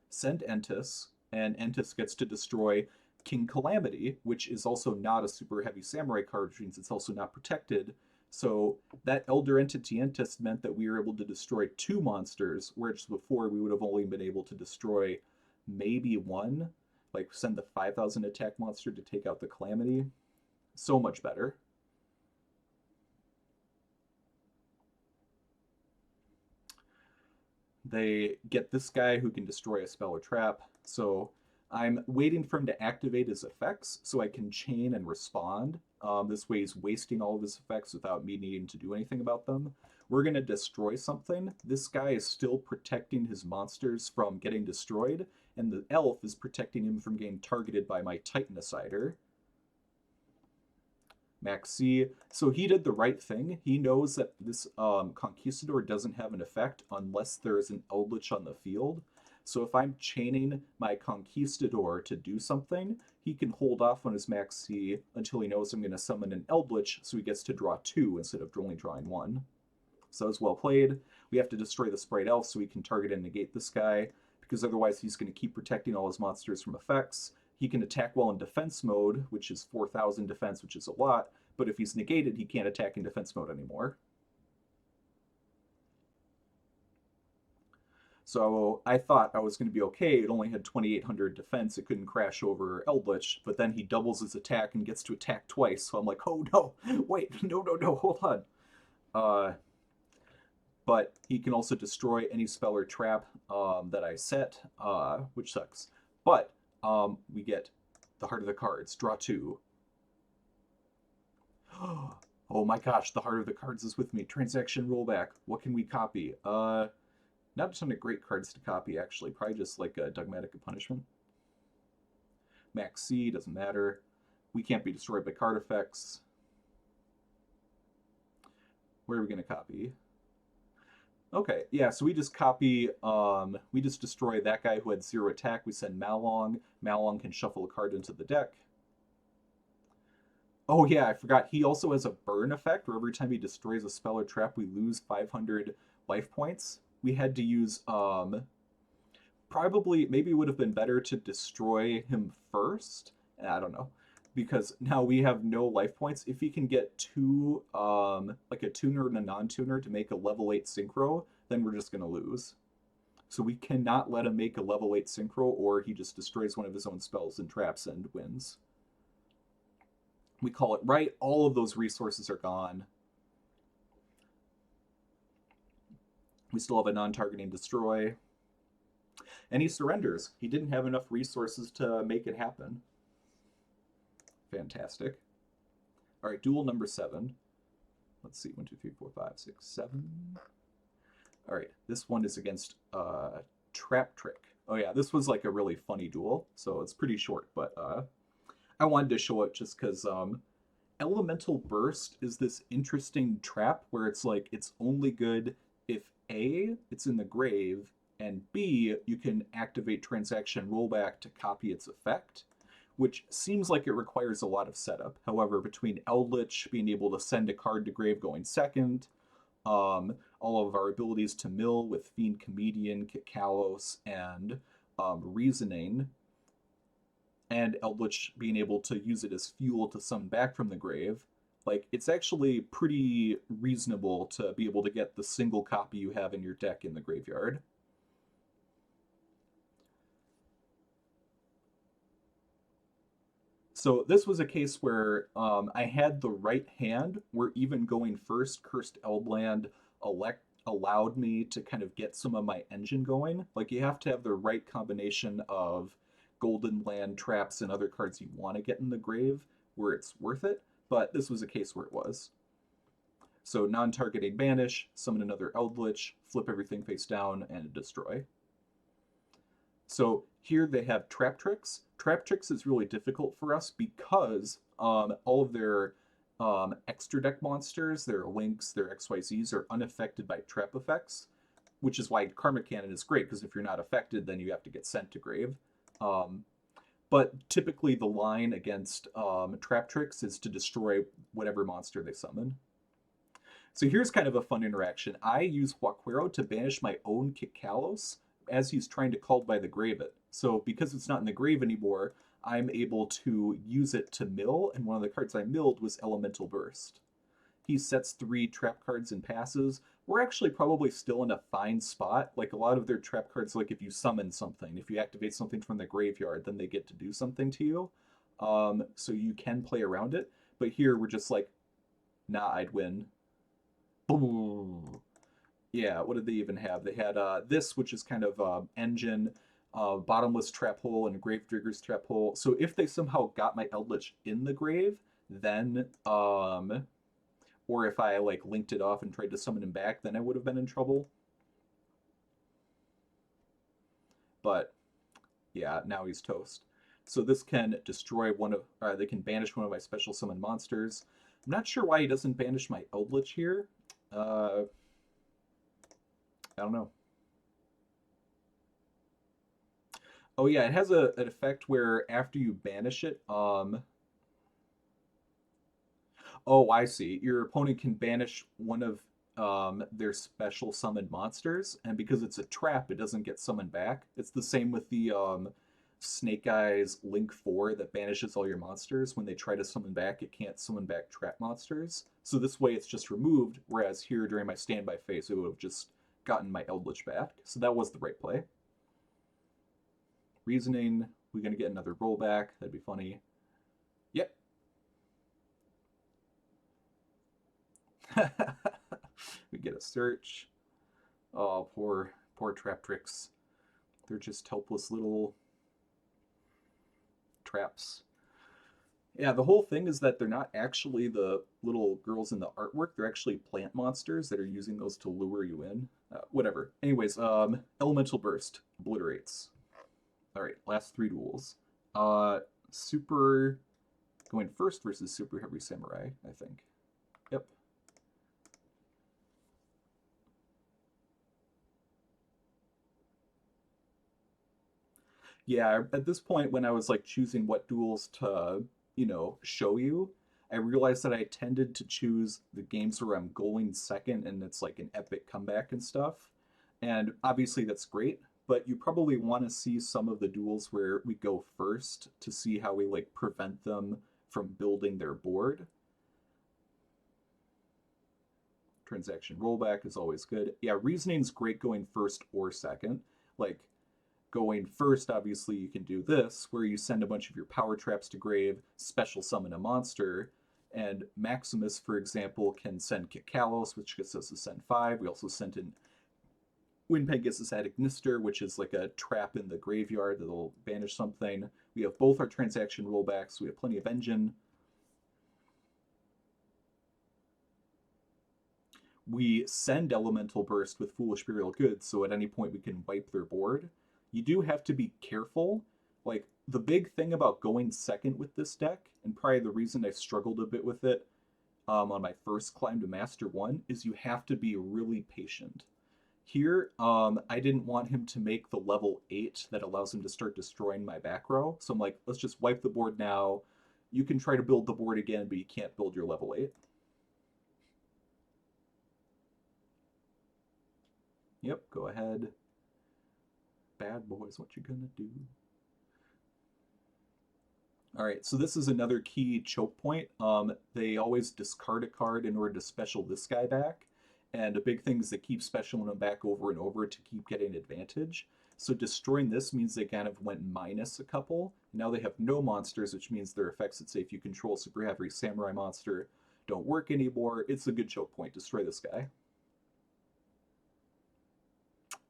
send Entis, and Entis gets to destroy King Calamity, which is also not a super heavy samurai card, which means it's also not protected. So that Elder Entity Entis meant that we were able to destroy 2 monsters, whereas before we would have only been able to destroy maybe 1, like send the 5,000 attack monster to take out the Calamity. So much better. They get this guy who can destroy a spell or trap, so I'm waiting for him to activate his effects so I can chain and respond. This way he's wasting all of his effects without me needing to do anything about them. We're going to destroy something. This guy is still protecting his monsters from getting destroyed, and the elf is protecting him from getting targeted by my Titanicider. Max C. So he did the right thing. He knows that this Conquistador doesn't have an effect unless there is an Eldlich on the field. So if I'm chaining my Conquistador to do something, he can hold off on his Max C until he knows I'm going to summon an Eldlich, so he gets to draw 2 instead of only drawing 1. So that was well played. We have to destroy the Sprite Elf so we can target and negate this guy, because otherwise he's going to keep protecting all his monsters from effects. He can attack while in defense mode, which is 4,000 defense, which is a lot, but if he's negated, he can't attack in defense mode anymore. So I thought I was going to be okay. It only had 2,800 defense. It couldn't crash over Eldlich, but then he doubles his attack and gets to attack twice. So I'm like, oh no, wait, no, hold on. But he can also destroy any spell or trap that I set, which sucks. But we get the Heart of the Cards, draw 2. Oh my gosh, the Heart of the Cards is with me. Transaction rollback. What can we copy? Not a ton of great cards to copy, actually. Probably just like a Dogmatic of Punishment. Max C, doesn't matter. We can't be destroyed by card effects. Where are we going to copy? Okay, yeah, so we just copy, we just destroy that guy who had 0 attack. We send Malong. Malong can shuffle a card into the deck. Oh yeah, I forgot. He also has a burn effect where every time he destroys a spell or trap, we lose 500 life points. We had to use, probably, maybe it would have been better to destroy him first. I don't know. Because now we have no life points. If he can get two, like a tuner and a non-tuner to make a level 8 synchro, then we're just going to lose. So we cannot let him make a level 8 synchro, or he just destroys one of his own spells and traps and wins. We call it right. All of those resources are gone. We still have a non-targeting destroy. And he surrenders. He didn't have enough resources to make it happen. Fantastic. All right, duel number 7. Let's see, 1, 2, 3, 4, 5, 6, 7. All right, this one is against Traptrix. Oh yeah, this was like a really funny duel, so it's pretty short, but I wanted to show it just because Elemental Burst is this interesting trap where it's like it's only good if A, it's in the grave, and B, you can activate Transaction Rollback to copy its effect, which seems like it requires a lot of setup. However, between Eldlich being able to send a card to grave going second, all of our abilities to mill with Fiend Comedian, Kalos, and Reasoning, and Eldlich being able to use it as fuel to summon back from the grave, like, it's actually pretty reasonable to be able to get the single copy you have in your deck in the graveyard. So this was a case where I had the right hand where even going first, Cursed Eldland allowed me to kind of get some of my engine going. Like, you have to have the right combination of Golden Land traps and other cards you want to get in the grave where it's worth it, but this was a case where it was. So non-targeting banish, summon another Eldlich, flip everything face down, and destroy. So here they have Traptrix. Traptrix is really difficult for us because all of their extra deck monsters, their links, their XYZs are unaffected by trap effects, which is why Karmic Cannon is great, because if you're not affected, then you have to get sent to grave. But typically the line against Traptrix is to destroy whatever monster they summon. So here's kind of a fun interaction. I use Huaquero to banish my own Kalos as he's trying to call by the grave it. So because it's not in the grave anymore, I'm able to use it to mill, and one of the cards I milled was Elemental Burst. He sets 3 trap cards and passes. We're actually probably still in a fine spot. Like, a lot of their trap cards, like if you summon something, if you activate something from the graveyard, then they get to do something to you. So you can play around it. But here we're just like, nah, I'd win. Boom. Yeah, what did they even have? They had this, which is kind of engine, bottomless trap hole, and Gravedigger's trap hole. So if they somehow got my Eldlich in the grave, then or if I like linked it off and tried to summon him back, then I would have been in trouble. But yeah, now he's toast. So this can destroy one of, they can banish one of my special summon monsters. I'm not sure why he doesn't banish my Eldlich here. I don't know. Oh yeah, it has an effect where after you banish it, oh, I see. Your opponent can banish one of their special summoned monsters, and because it's a trap, it doesn't get summoned back. It's the same with the Snake Eyes Link 4 that banishes all your monsters. When they try to summon back, it can't summon back trap monsters. So this way it's just removed, whereas here during my standby phase, it would have just gotten my Eldlich back. So that was the right play. Reasoning, we're going to get another rollback. That'd be funny. Yep. We get a search. Oh, poor Traptrix. They're just helpless little traps. Yeah, the whole thing is that they're not actually the little girls in the artwork. They're actually plant monsters that are using those to lure you in. Whatever. Anyways, Elemental Burst obliterates. All right, last 3 duels. Super going first versus Super Heavy Samurai, I think. Yep. Yeah, at this point when I was like choosing what duels to, show you, I realized that I tended to choose the games where I'm going second and it's like an epic comeback and stuff. And obviously that's great, but you probably want to see some of the duels where we go first to see how we like prevent them from building their board. Transaction rollback is always good. Yeah, reasoning's great going first or second. Like going first, obviously, you can do this, where you send a bunch of your power traps to grave, special summon a monster, and Maximus, for example, can send Kikalos, which gets us to send 5. We also sent in Windpen gets us Ignister, which is like a trap in the graveyard that'll banish something. We have both our transaction rollbacks. We have plenty of engine. We send Elemental Burst with Foolish Burial Goods, so at any point we can wipe their board. You do have to be careful. Like, the big thing about going second with this deck, and probably the reason I struggled a bit with it on my first climb to Master 1, is you have to be really patient. Here, I didn't want him to make the level 8 that allows him to start destroying my back row, so I'm like, let's just wipe the board now. You can try to build the board again, but you can't build your level 8. Yep, go ahead. Bad boys, what you gonna do? All right, so this is another key choke point. They always discard a card in order to special this guy back. And a big thing is they keep specialing them back over and over to keep getting advantage. So destroying this means they kind of went minus a couple. Now they have no monsters, which means their effects that say if you control Super Heavy Samurai monster don't work anymore. It's a good choke point. Destroy this guy.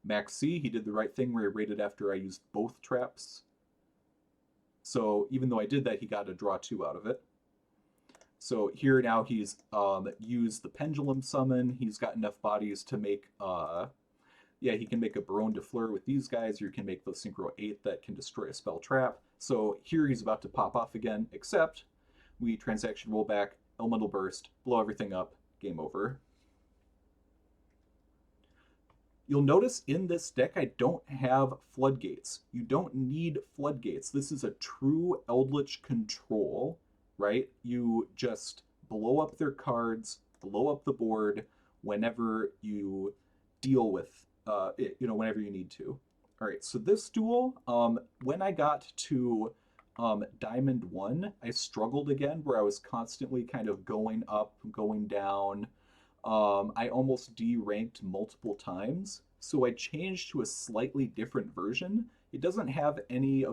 Max C, he did the right thing where he raided after I used both traps. So even though I did that, he got a draw 2 out of it. So here now he's used the Pendulum Summon. He's got enough bodies to make, he can make a Baronne de Fleur with these guys, or you can make the Synchro 8 that can destroy a spell trap. So here he's about to pop off again, except we transaction roll back, Elemental Burst, blow everything up, game over. You'll notice in this deck I don't have Floodgates. You don't need Floodgates. This is a true Eldlich control, right? You just blow up their cards, blow up the board whenever you deal with whenever you need to. All right, so this duel, when I got to Diamond 1, I struggled again where I was constantly kind of going up, going down. I almost D-ranked multiple times, so I changed to a slightly different version. It doesn't have any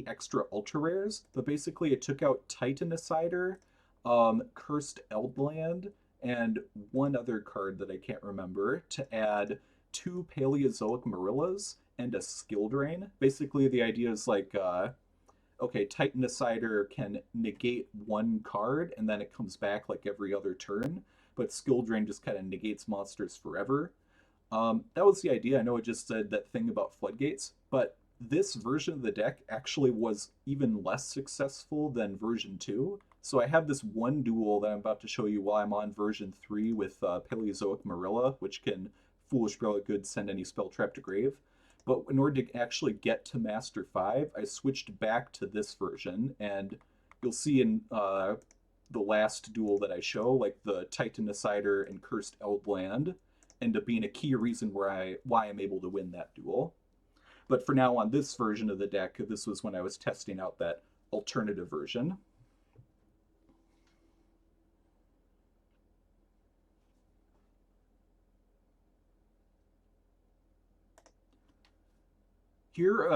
extra ultra rares, but basically it took out Titanicider, Cursed Eldland, and one other card that I can't remember to add 2 Paleozoic Marillas and a Skill Drain. Basically the idea is like, okay, Titanicider can negate 1 card and then it comes back like every other turn, but Skill Drain just kind of negates monsters forever. That was the idea. I know it just said that thing about Floodgates, but this version of the deck actually was even less successful than version 2. So I have this one duel that I'm about to show you while I'm on version 3 with Paleozoic Marilla, which can Foolish Burial Goods send any spell trap to grave. But in order to actually get to Master 5, I switched back to this version, and you'll see in the last duel that I show, like the Titanicider and Cursed Eldland end up being a key reason why I'm able to win that duel. But for now, on this version of the deck, this was when I was testing out that alternative version. Here,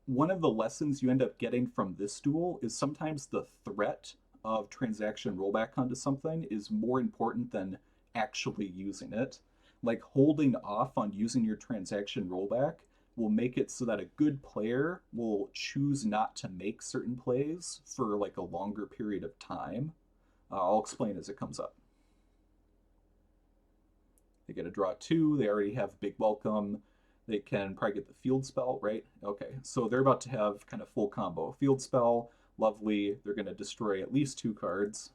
one of the lessons you end up getting from this duel is sometimes the threat of transaction rollback onto something is more important than actually using it. Like holding off on using your transaction rollback will make it so that a good player will choose not to make certain plays for like a longer period of time. I'll explain as it comes up. They get a draw 2, they already have big welcome. They can probably get the field spell, right? Okay, so they're about to have kind of full combo. Field spell, Lovely. They're going to destroy at least 2 cards.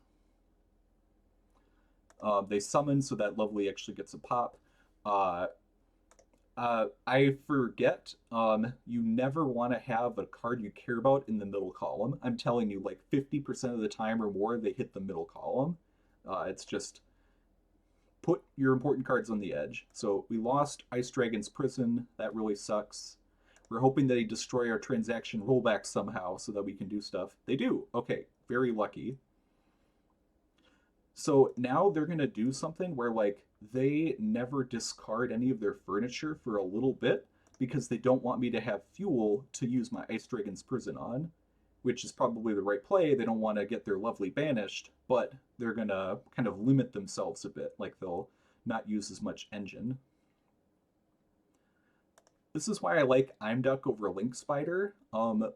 They summon, so that Lovely actually gets a pop. I forget, you never want to have a card you care about in the middle column. I'm telling you, like 50% of the time or more, they hit the middle column. It's just put your important cards on the edge. So we lost Ice Dragon's Prison. That really sucks. We're hoping that they destroy our transaction rollback somehow so that we can do stuff. They do. Okay, very lucky. So now they're going to do something where, like, they never discard any of their furniture for a little bit because they don't want me to have fuel to use my Ice Dragon's Prison on, which is probably the right play. They don't want to get their Lovely banished, but they're going to kind of limit themselves a bit. Like, they'll not use as much engine. This is why I like Imduck over Link Spider.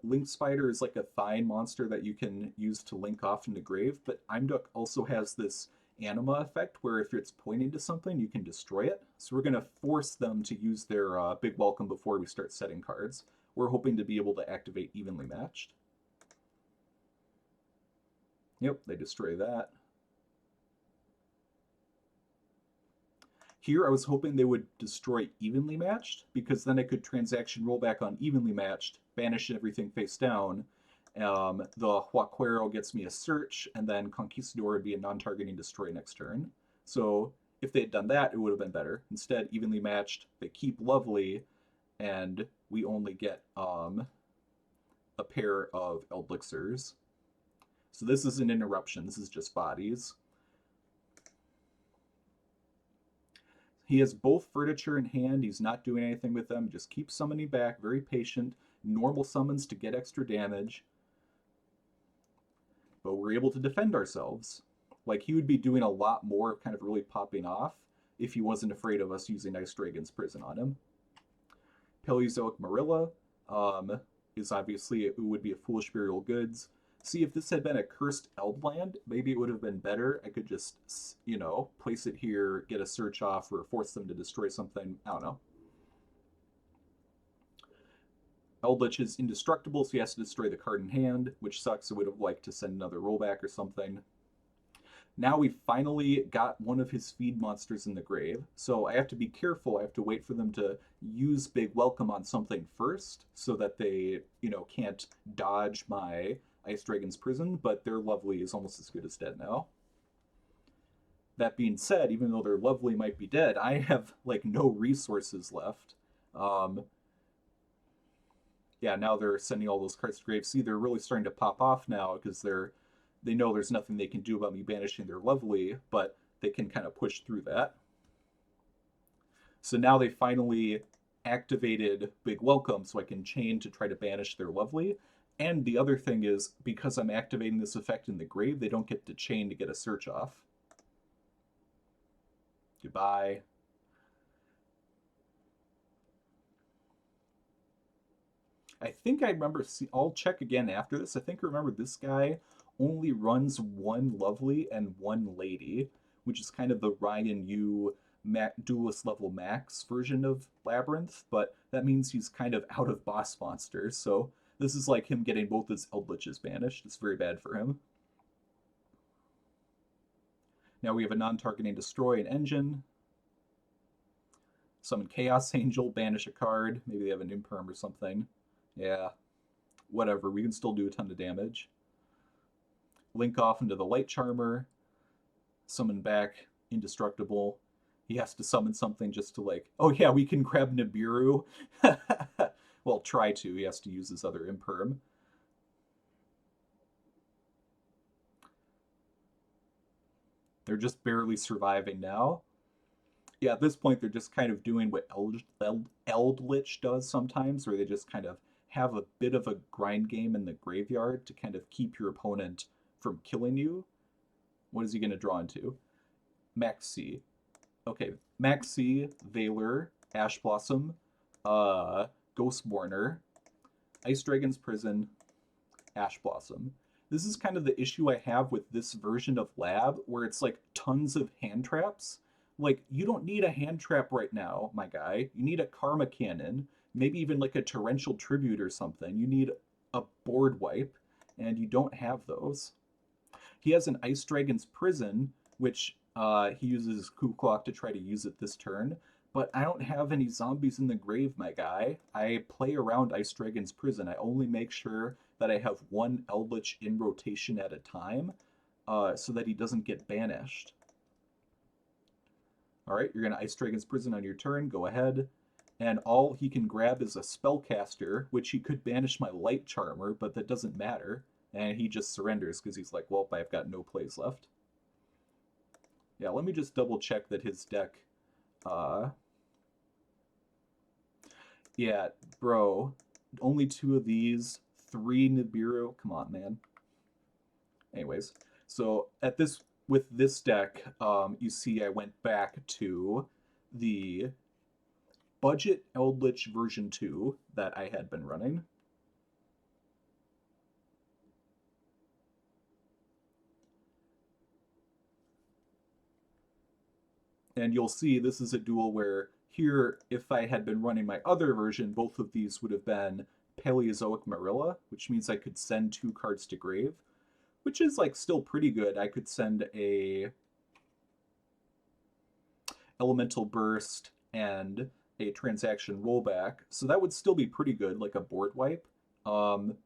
Link Spider is like a fine monster that you can use to link off into grave, but Imduck also has this anima effect where if it's pointing to something, you can destroy it. So we're going to force them to use their big welcome before we start setting cards. We're hoping to be able to activate evenly matched. Yep, they destroy that. Here I was hoping they would destroy evenly matched, because then I could transaction rollback on evenly matched, banish everything face down. The Huaquero gets me a search, and then Conquistador would be a non-targeting destroy next turn. So if they had done that, it would have been better. Instead, evenly matched, they keep Lovely, and we only get a pair of Eldlixirs. So this is an interruption. This is just bodies. He has both furniture in hand. He's not doing anything with them. Just keeps summoning back. Very patient. Normal summons to get extra damage. But we're able to defend ourselves. Like, he would be doing a lot more, kind of really popping off, if he wasn't afraid of us using Ice Dragon's Prison on him. Paleozoic Marilla is obviously, it would be a Foolish Burial Goods. See, if this had been a cursed Eldland, maybe it would have been better. I could just, you know, place it here, get a search off, or force them to destroy something. I don't know. Eldlich is indestructible, so he has to destroy the card in hand, which sucks. I would have liked to send another rollback or something. Now we finally got one of his feed monsters in the grave, so I have to be careful. I have to wait for them to use Big Welcome on something first so that they, you know, can't dodge my Ice Dragon's Prison, but their Lovely is almost as good as dead now. That being said, even though their Lovely might be dead, I have, like, no resources left. Yeah, now they're sending all those cards to grave. See, they're really starting to pop off now because they know there's nothing they can do about me banishing their Lovely, but they can kind of push through that. So now they finally activated Big Welcome, so I can chain to try to banish their Lovely. And the other thing is, because I'm activating this effect in the grave, they don't get to chain to get a search off. Goodbye. I think I remember, I'll check again after this. I think I remember this guy only runs one Lovely and one Lady, which is kind of the Ryan Yu duelist level max version of Labrynth, but that means he's kind of out of boss monsters, so this is like him getting both his Eldliches banished. It's very bad for him. Now we have a non-targeting destroy an engine. Summon Chaos Angel, banish a card. Maybe they have an imperm or something. Yeah, whatever. We can still do a ton of damage. Link off into the Light Charmer. Summon back Indestructible. He has to summon something just to, like, oh yeah, we can grab Nibiru. Well, try to. He has to use his other imperm. They're just barely surviving now. Yeah, at this point, they're just kind of doing what Eldlich does sometimes, where they just kind of have a bit of a grind game in the graveyard to kind of keep your opponent from killing you. What is he going to draw into? Max C. Okay, Max C, Valor, Ash Blossom, Ghostmourner, Ice Dragon's Prison, Ash Blossom. This is kind of the issue I have with this version of Lab, where it's like tons of hand traps. Like, you don't need a hand trap right now, my guy. You need a Karma Cannon, maybe even like a Torrential Tribute or something. You need a board wipe, and you don't have those. He has an Ice Dragon's Prison, which he uses Coup Clock to try to use it this turn, but I don't have any zombies in the grave, my guy. I play around Ice Dragon's Prison. I only make sure that I have one Eldlich in rotation at a time, so that he doesn't get banished. Alright, you're going to Ice Dragon's Prison on your turn, go ahead. And all he can grab is a Spellcaster, which he could banish my Light Charmer, but that doesn't matter. And he just surrenders because he's like, well, I've got no plays left. Yeah, let me just double check that his deck... yeah, bro, only 2 of these, 3 Nibiru, come on, man. Anyways, so with this deck, you see I went back to the budget Eldlich version 2 that I had been running. And you'll see this is a duel where here, if I had been running my other version, both of these would have been Paleozoic Marilla, which means I could send 2 cards to grave, which is like still pretty good. I could send a Elemental Burst and a Transaction Rollback, so that would still be pretty good, like a board wipe. But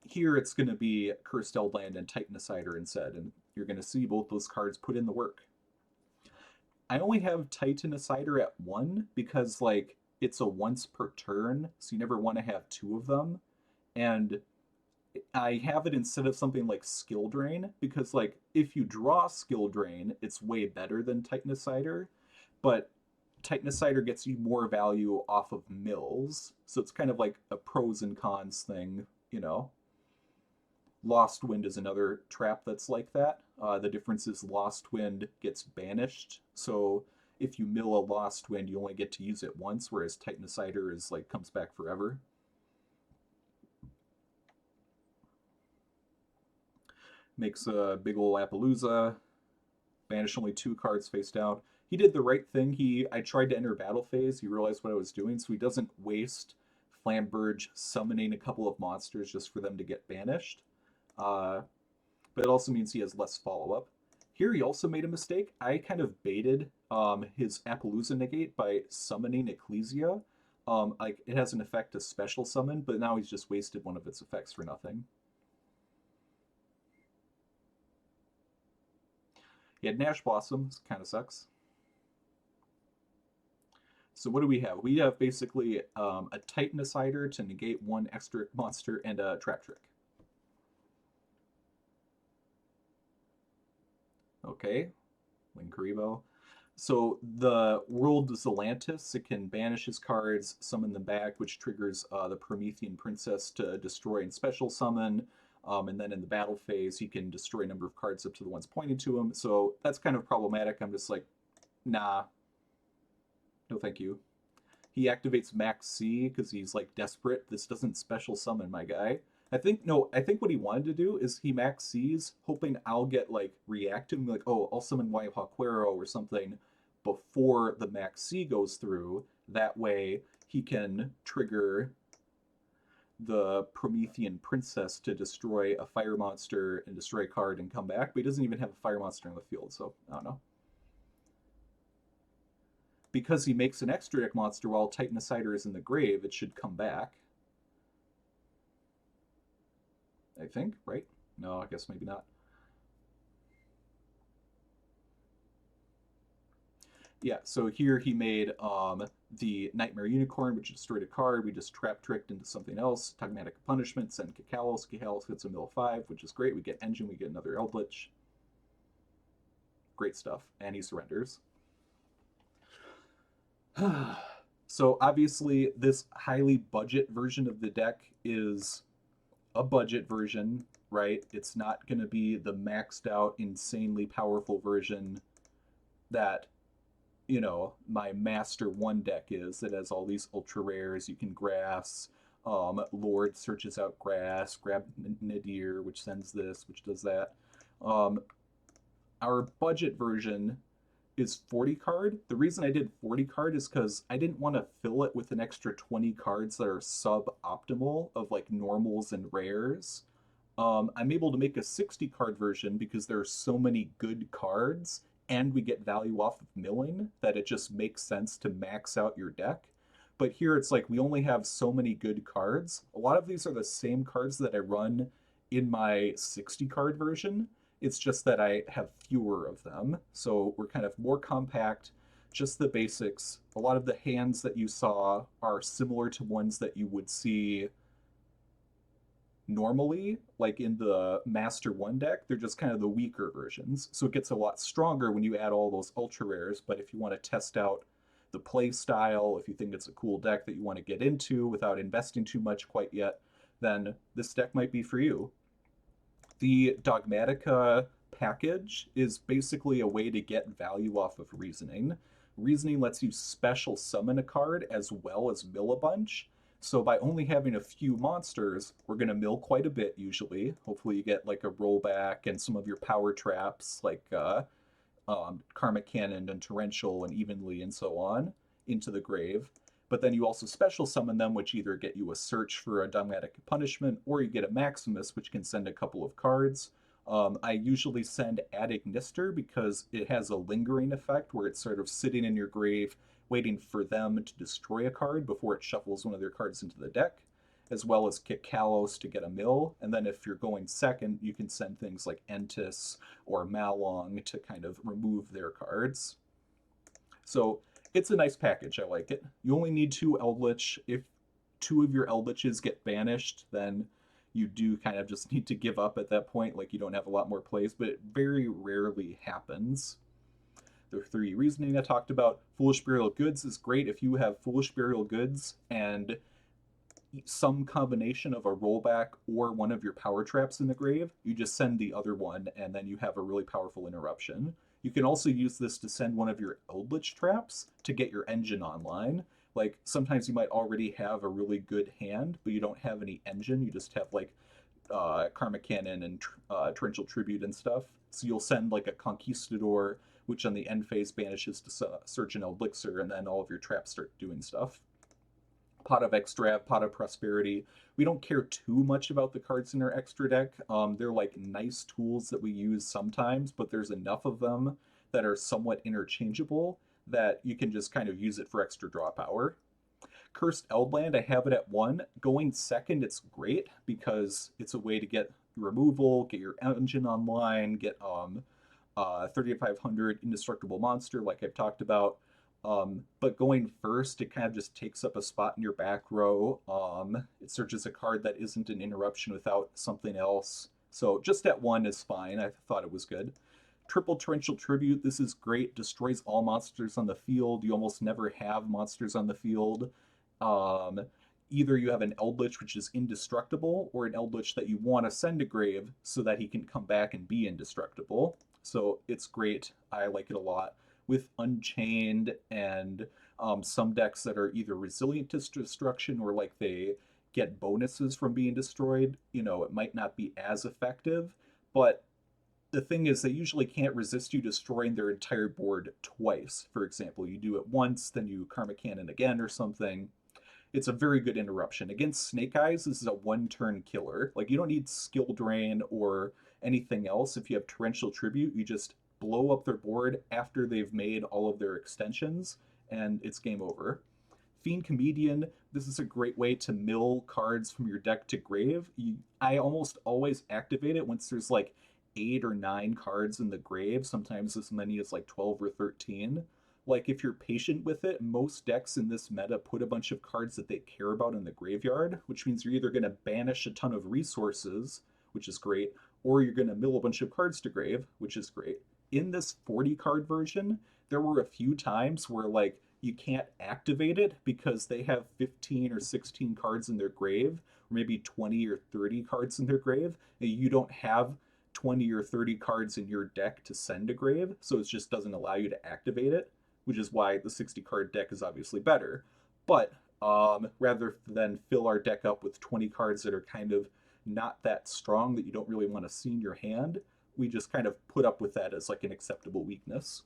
here it's going to be Cursed Eldland and Titanicider instead, and you're going to see both those cards put in the work. I only have Titanicider at 1 because, like, it's a once per turn, so you never want to have 2 of them. And I have it instead of something like Skill Drain because, like, if you draw Skill Drain, it's way better than Titanicider, but Titanicider gets you more value off of mills, so it's kind of like a pros and cons thing, you know. Lost Wind is another trap that's like that. The difference is Lost Wind gets banished, so if you mill a Lost Wind, you only get to use it once, whereas Titanicider is like comes back forever. Makes a big ol' Appaloosa. Banish only 2 cards face down. He did the right thing. I tried to enter battle phase. He realized what I was doing, so he doesn't waste Flamberge summoning a couple of monsters just for them to get banished. But it also means he has less follow-up. Here he also made a mistake. I kind of baited his Appaloosa negate by summoning Ecclesia. Like it has an effect to special summon, but now he's just wasted one of its effects for nothing. He had Nash Blossoms, kind of sucks. So what do we have? We have basically a Titanicider to negate 1 extra monster and a Traptrix. Okay, Linkaribo. So the World Zelantis, it can banish his cards, summon them back, which triggers the Promethean Princess to destroy and special summon. And then in the battle phase, he can destroy a number of cards up to the ones pointing to him. So that's kind of problematic. I'm just like, nah, no thank you. He activates Max C because he's like desperate. This doesn't special summon my guy. I think what he wanted to do is he Max C's, hoping I'll get like reactive and be like, oh, I'll summon Waihaquero or something before the Max C goes through. That way he can trigger the Promethean Princess to destroy a fire monster and destroy a card and come back, but he doesn't even have a fire monster in the field, so I don't know. Because he makes an extra deck monster while Titanicider is in the grave, it should come back. I think, right? No, I guess maybe not. Yeah, so here he made the Nightmare Unicorn, which destroyed a card. We just Traptrix into something else. Tagmatic Punishment, send Kikalos. Kikalos hits a mill 5, which is great. We get Engine, we get another Eldlich. Great stuff. And he surrenders. So obviously this highly budget version of the deck is a budget version, right? It's not going to be the maxed out, insanely powerful version that, you know, my Master 1 deck is. It has all these ultra rares. You can grass. Lord searches out grass, grab Nadir, which sends this, which does that. Our budget version is 40 card. The reason I did 40 card is because I didn't want to fill it with an extra 20 cards that are suboptimal of like normals and rares. I'm able to make a 60 card version because there are so many good cards and we get value off of milling that it just makes sense to max out your deck. But here it's like we only have so many good cards. A lot of these are the same cards that I run in my 60 card version. It's just that I have fewer of them. So we're kind of more compact, just the basics. A lot of the hands that you saw are similar to ones that you would see normally, like in the Master 1 deck. They're just kind of the weaker versions. So it gets a lot stronger when you add all those ultra rares. But if you want to test out the play style, if you think it's a cool deck that you want to get into without investing too much quite yet, then this deck might be for you. The Dogmatica package is basically a way to get value off of Reasoning. Reasoning lets you special summon a card as well as mill a bunch. So by only having a few monsters, we're going to mill quite a bit usually. Hopefully you get like a rollback and some of your power traps like Karmic Cannon and Torrential and Evenly and so on into the grave. But then you also special summon them, which either get you a search for a Dogmatic Punishment, or you get a Maximus, which can send a couple of cards. I usually send Ad Ignister because it has a lingering effect where it's sort of sitting in your grave, waiting for them to destroy a card before it shuffles one of their cards into the deck, as well as kick Kalos to get a mill. And then if you're going second, you can send things like ntss or Malong to kind of remove their cards. So it's a nice package. I like it. You only need 2 Eldlich. If 2 of your Eldliches get banished, then you do kind of just need to give up at that point. Like you don't have a lot more plays, but it very rarely happens. The 3 reasoning I talked about. Foolish Burial Goods is great if you have Foolish Burial Goods and some combination of a rollback or one of your power traps in the grave. You just send the other one and then you have a really powerful interruption. You can also use this to send one of your Eldlich traps to get your engine online. Like sometimes you might already have a really good hand, but you don't have any engine. You just have like Karmic Cannon and Torrential Tribute and stuff. So you'll send like a Conquistador, which on the end phase banishes to search an Elixir, and then all of your traps start doing stuff. Pot of Extra, Pot of Prosperity. We don't care too much about the cards in our extra deck. They're like nice tools that we use sometimes, but there's enough of them that are somewhat interchangeable that you can just kind of use it for extra draw power. Cursed Eldland, I have it at 1. Going second, it's great because it's a way to get removal, get your engine online, get 3500 indestructible monster like I've talked about. But going first, it kind of just takes up a spot in your back row. It searches a card that isn't an interruption without something else. So just at 1 is fine. I thought it was good. Triple Torrential Tribute, this is great. Destroys all monsters on the field. You almost never have monsters on the field. Either you have an Eldlich which is indestructible, or an Eldlich that you want to send to grave so that he can come back and be indestructible. So it's great. I like it a lot. With Unchained and some decks that are either resilient to destruction or like they get bonuses from being destroyed, you know, it might not be as effective. But the thing is, they usually can't resist you destroying their entire board twice. For example, you do it once, then you Karmic Cannon again or something. It's a very good interruption. Against Snake Eyes, this is a 1-turn killer. Like, you don't need Skill Drain or anything else. If you have Torrential Tribute, you just blow up their board after they've made all of their extensions, and it's game over. Fiend Comedian, this is a great way to mill cards from your deck to grave. I almost always activate it once there's like 8 or 9 cards in the grave, sometimes as many as like 12 or 13. Like, if you're patient with it, most decks in this meta put a bunch of cards that they care about in the graveyard, which means you're either going to banish a ton of resources, which is great, or you're going to mill a bunch of cards to grave, which is great. In this 40 card version, there were a few times where like you can't activate it because they have 15 or 16 cards in their grave, or maybe 20 or 30 cards in their grave, and you don't have 20 or 30 cards in your deck to send to grave, so it just doesn't allow you to activate it, which is why the 60 card deck is obviously better. But rather than fill our deck up with 20 cards that are kind of not that strong that you don't really want to see in your hand, we just kind of put up with that as like an acceptable weakness.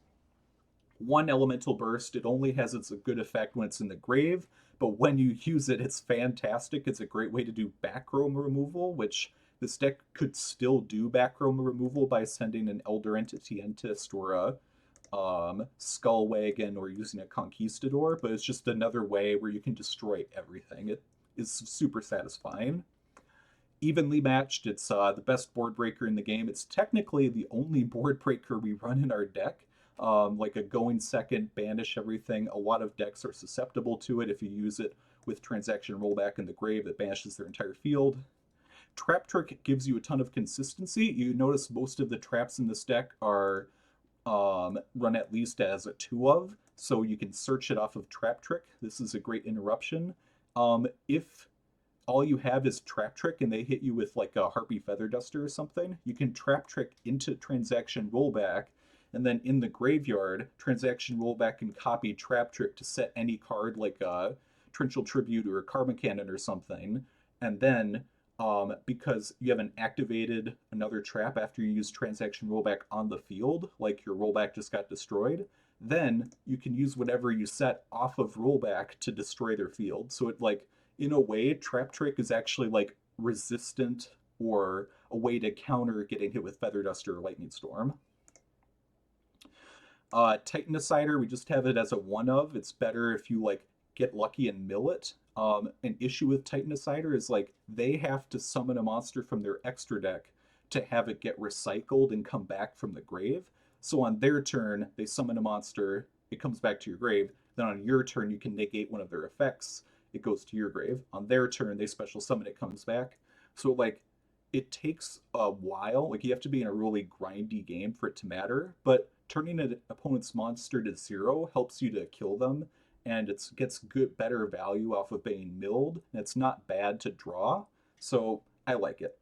One elemental burst, it only has its good effect when it's in the grave, but when you use it, it's fantastic. It's a great way to do back row removal, which this deck could still do back row removal by sending an Elder Entity-Entist or a Skull Wagon or using a Conquistador, but it's just another way where you can destroy everything. It is super satisfying. Evenly matched, it's the best board breaker in the game. It's technically the only board breaker we run in our deck. Like a going second, banish everything. A lot of decks are susceptible to it. If you use it with transaction rollback in the grave, it banishes their entire field. Traptrix gives you a ton of consistency. You notice most of the traps in this deck are run at least as a 2 of, so you can search it off of Traptrix. This is a great interruption. If all you have is Traptrix and they hit you with like a Harpy Feather Duster or something, you can Traptrix into transaction rollback, and then in the graveyard, transaction rollback can copy Traptrix to set any card like a Torrential Tribute or a Karma Cannon or something, and then because you haven't activated another trap after you use transaction rollback on the field, like your rollback just got destroyed, then you can use whatever you set off of rollback to destroy their field. So it like, in a way, Traptrix is actually like resistant or a way to counter getting hit with Feather Duster or Lightning Storm. Titanicider, we just have it as a 1 of. It's better if you like get lucky and mill it. An issue with Titanicider is like they have to summon a monster from their extra deck to have it get recycled and come back from the grave. So on their turn, they summon a monster, it comes back to your grave. Then on your turn, you can negate one of their effects, it goes to your grave. On their turn, they special summon, it comes back. So like it takes a while. Like you have to be in a really grindy game for it to matter. But turning an opponent's monster to 0 helps you to kill them, and it gets good, better value off of being milled. And it's not bad to draw, so I like it.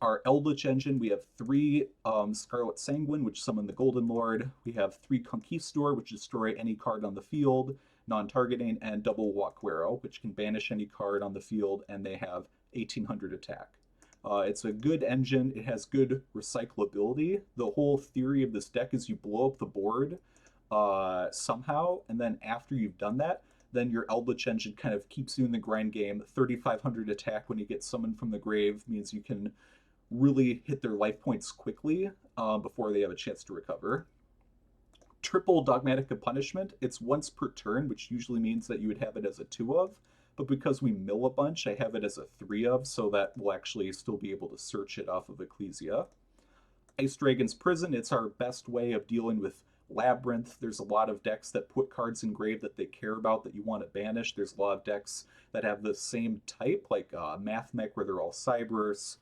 Our Eldlich engine, we have 3 Scarlet Sanguine, which summon the Golden Lord. We have 3 Conquistador, which destroy any card on the field, non-targeting, and double Waquero, which can banish any card on the field, and they have 1800 attack. It's a good engine. It has good recyclability. The whole theory of this deck is you blow up the board somehow, and then after you've done that, then your Eldlich engine kind of keeps you in the grind game. 3500 attack when you get summoned from the grave means you can really hit their life points quickly before they have a chance to recover. Triple Dogmatic of Punishment, it's once per turn, which usually means that you would have it as a 2 of, but because we mill a bunch, I have it as a 3 of, so that we'll actually still be able to search it off of Ecclesia. Ice Dragon's Prison, it's our best way of dealing with Labrynth. There's a lot of decks that put cards in grave that they care about that you want to banish. There's a lot of decks that have the same type, like Mathmech, where they're all Cybers.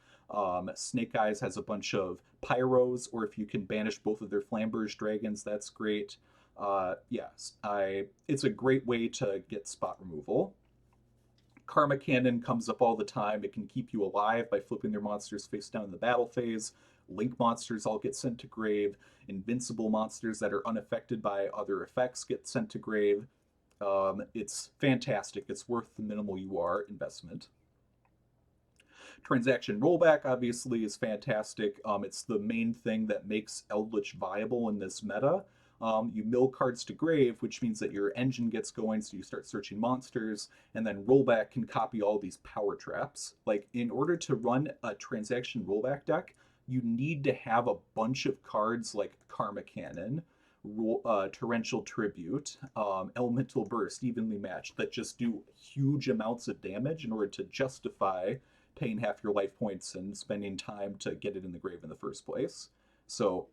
Snake Eyes has a bunch of Pyros, or if you can banish both of their Flamberge Dragons, that's great. Yes, it's a great way to get spot removal. Karma Cannon comes up all the time. It can keep you alive by flipping their monsters face down in the battle phase. Link monsters all get sent to grave. Invincible monsters that are unaffected by other effects get sent to grave. It's fantastic. It's worth the minimal UR investment. Transaction rollback obviously is fantastic. It's the main thing that makes Eldlich viable in this meta. You mill cards to grave, which means that your engine gets going, so you start searching monsters, and then rollback can copy all these power traps. Like, in order to run a transaction rollback deck, you need to have a bunch of cards like Karma Cannon, Torrential Tribute, Elemental Burst, Evenly Matched, that just do huge amounts of damage in order to justify paying half your life points and spending time to get it in the grave in the first place. So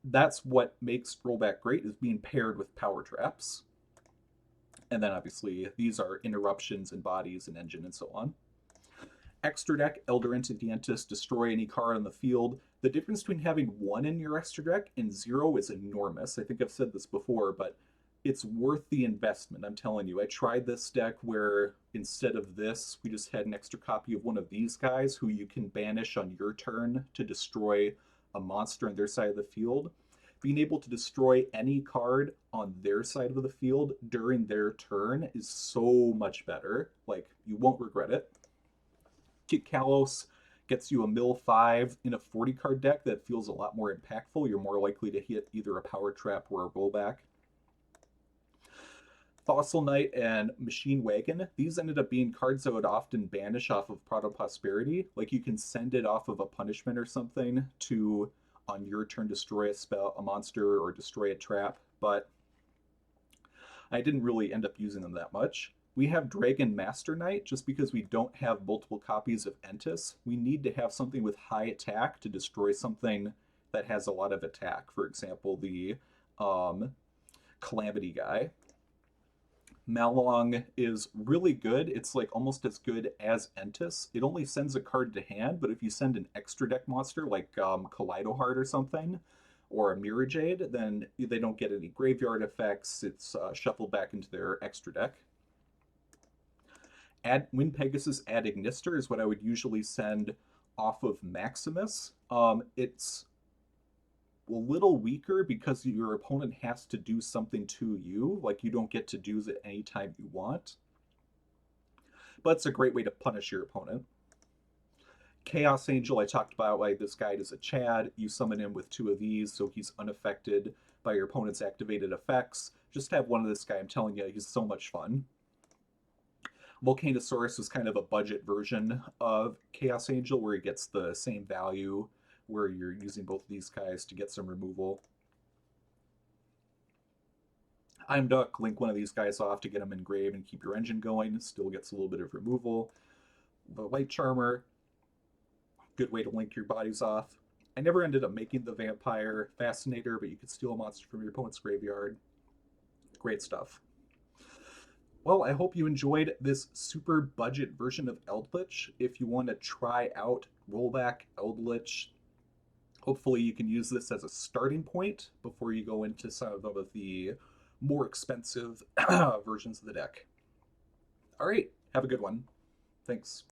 that's what makes rollback great, is being paired with power traps. And then obviously these are interruptions and bodies and engine and so on. Extra deck, Elder Entity-Entist, destroy any card on the field. The difference between having 1 in your extra deck and 0 is enormous. I think I've said this before, but it's worth the investment. I'm telling you, I tried this deck where instead of this, we just had an extra copy of one of these guys who you can banish on your turn to destroy a monster on their side of the field. Being able to destroy any card on their side of the field during their turn is so much better. Like, you won't regret it. Kit Kalos, Gets you a mill 5 in a 40 card deck that feels a lot more impactful. You're more likely to hit either a power trap or a rollback. Fossil Knight and Machine Wagon, these ended up being cards that would often banish off of Prod of Prosperity. Like you can send it off of a punishment or something to, on your turn, destroy a spell, a monster, or destroy a trap, but I didn't really end up using them that much. We have Dragon Master Knight just because we don't have multiple copies of ntss. We need to have something with high attack to destroy something that has a lot of attack. For example, the Calamity guy. Malong is really good. It's like almost as good as ntss. It only sends a card to hand, but if you send an extra deck monster like Kaleido Heart or something, or a Mirror Jade, then they don't get any graveyard effects. It's shuffled back into their extra deck. Wind Pegasus Ad Ignister is what I would usually send off of Maximus. It's a little weaker because your opponent has to do something to you. Like you don't get to do it anytime you want. But it's a great way to punish your opponent. Chaos Angel, I talked about like this guy is a Chad. You summon him with 2 of these, so he's unaffected by your opponent's activated effects. Just have one of this guy. I'm telling you, he's so much fun. Volcanosaurus is kind of a budget version of Chaos Angel where he gets the same value, where you're using both of these guys to get some removal. I'm Duck, link one of these guys off to get them engraved and keep your engine going. Still gets a little bit of removal. The Light Charmer, good way to link your bodies off. I never ended up making the Vampire Fascinator, but you could steal a monster from your opponent's graveyard. Great stuff. Well, I hope you enjoyed this super budget version of Eldlich. If you want to try out Rollback Eldlich, hopefully you can use this as a starting point before you go into some of the more expensive versions of the deck. All right, have a good one. Thanks.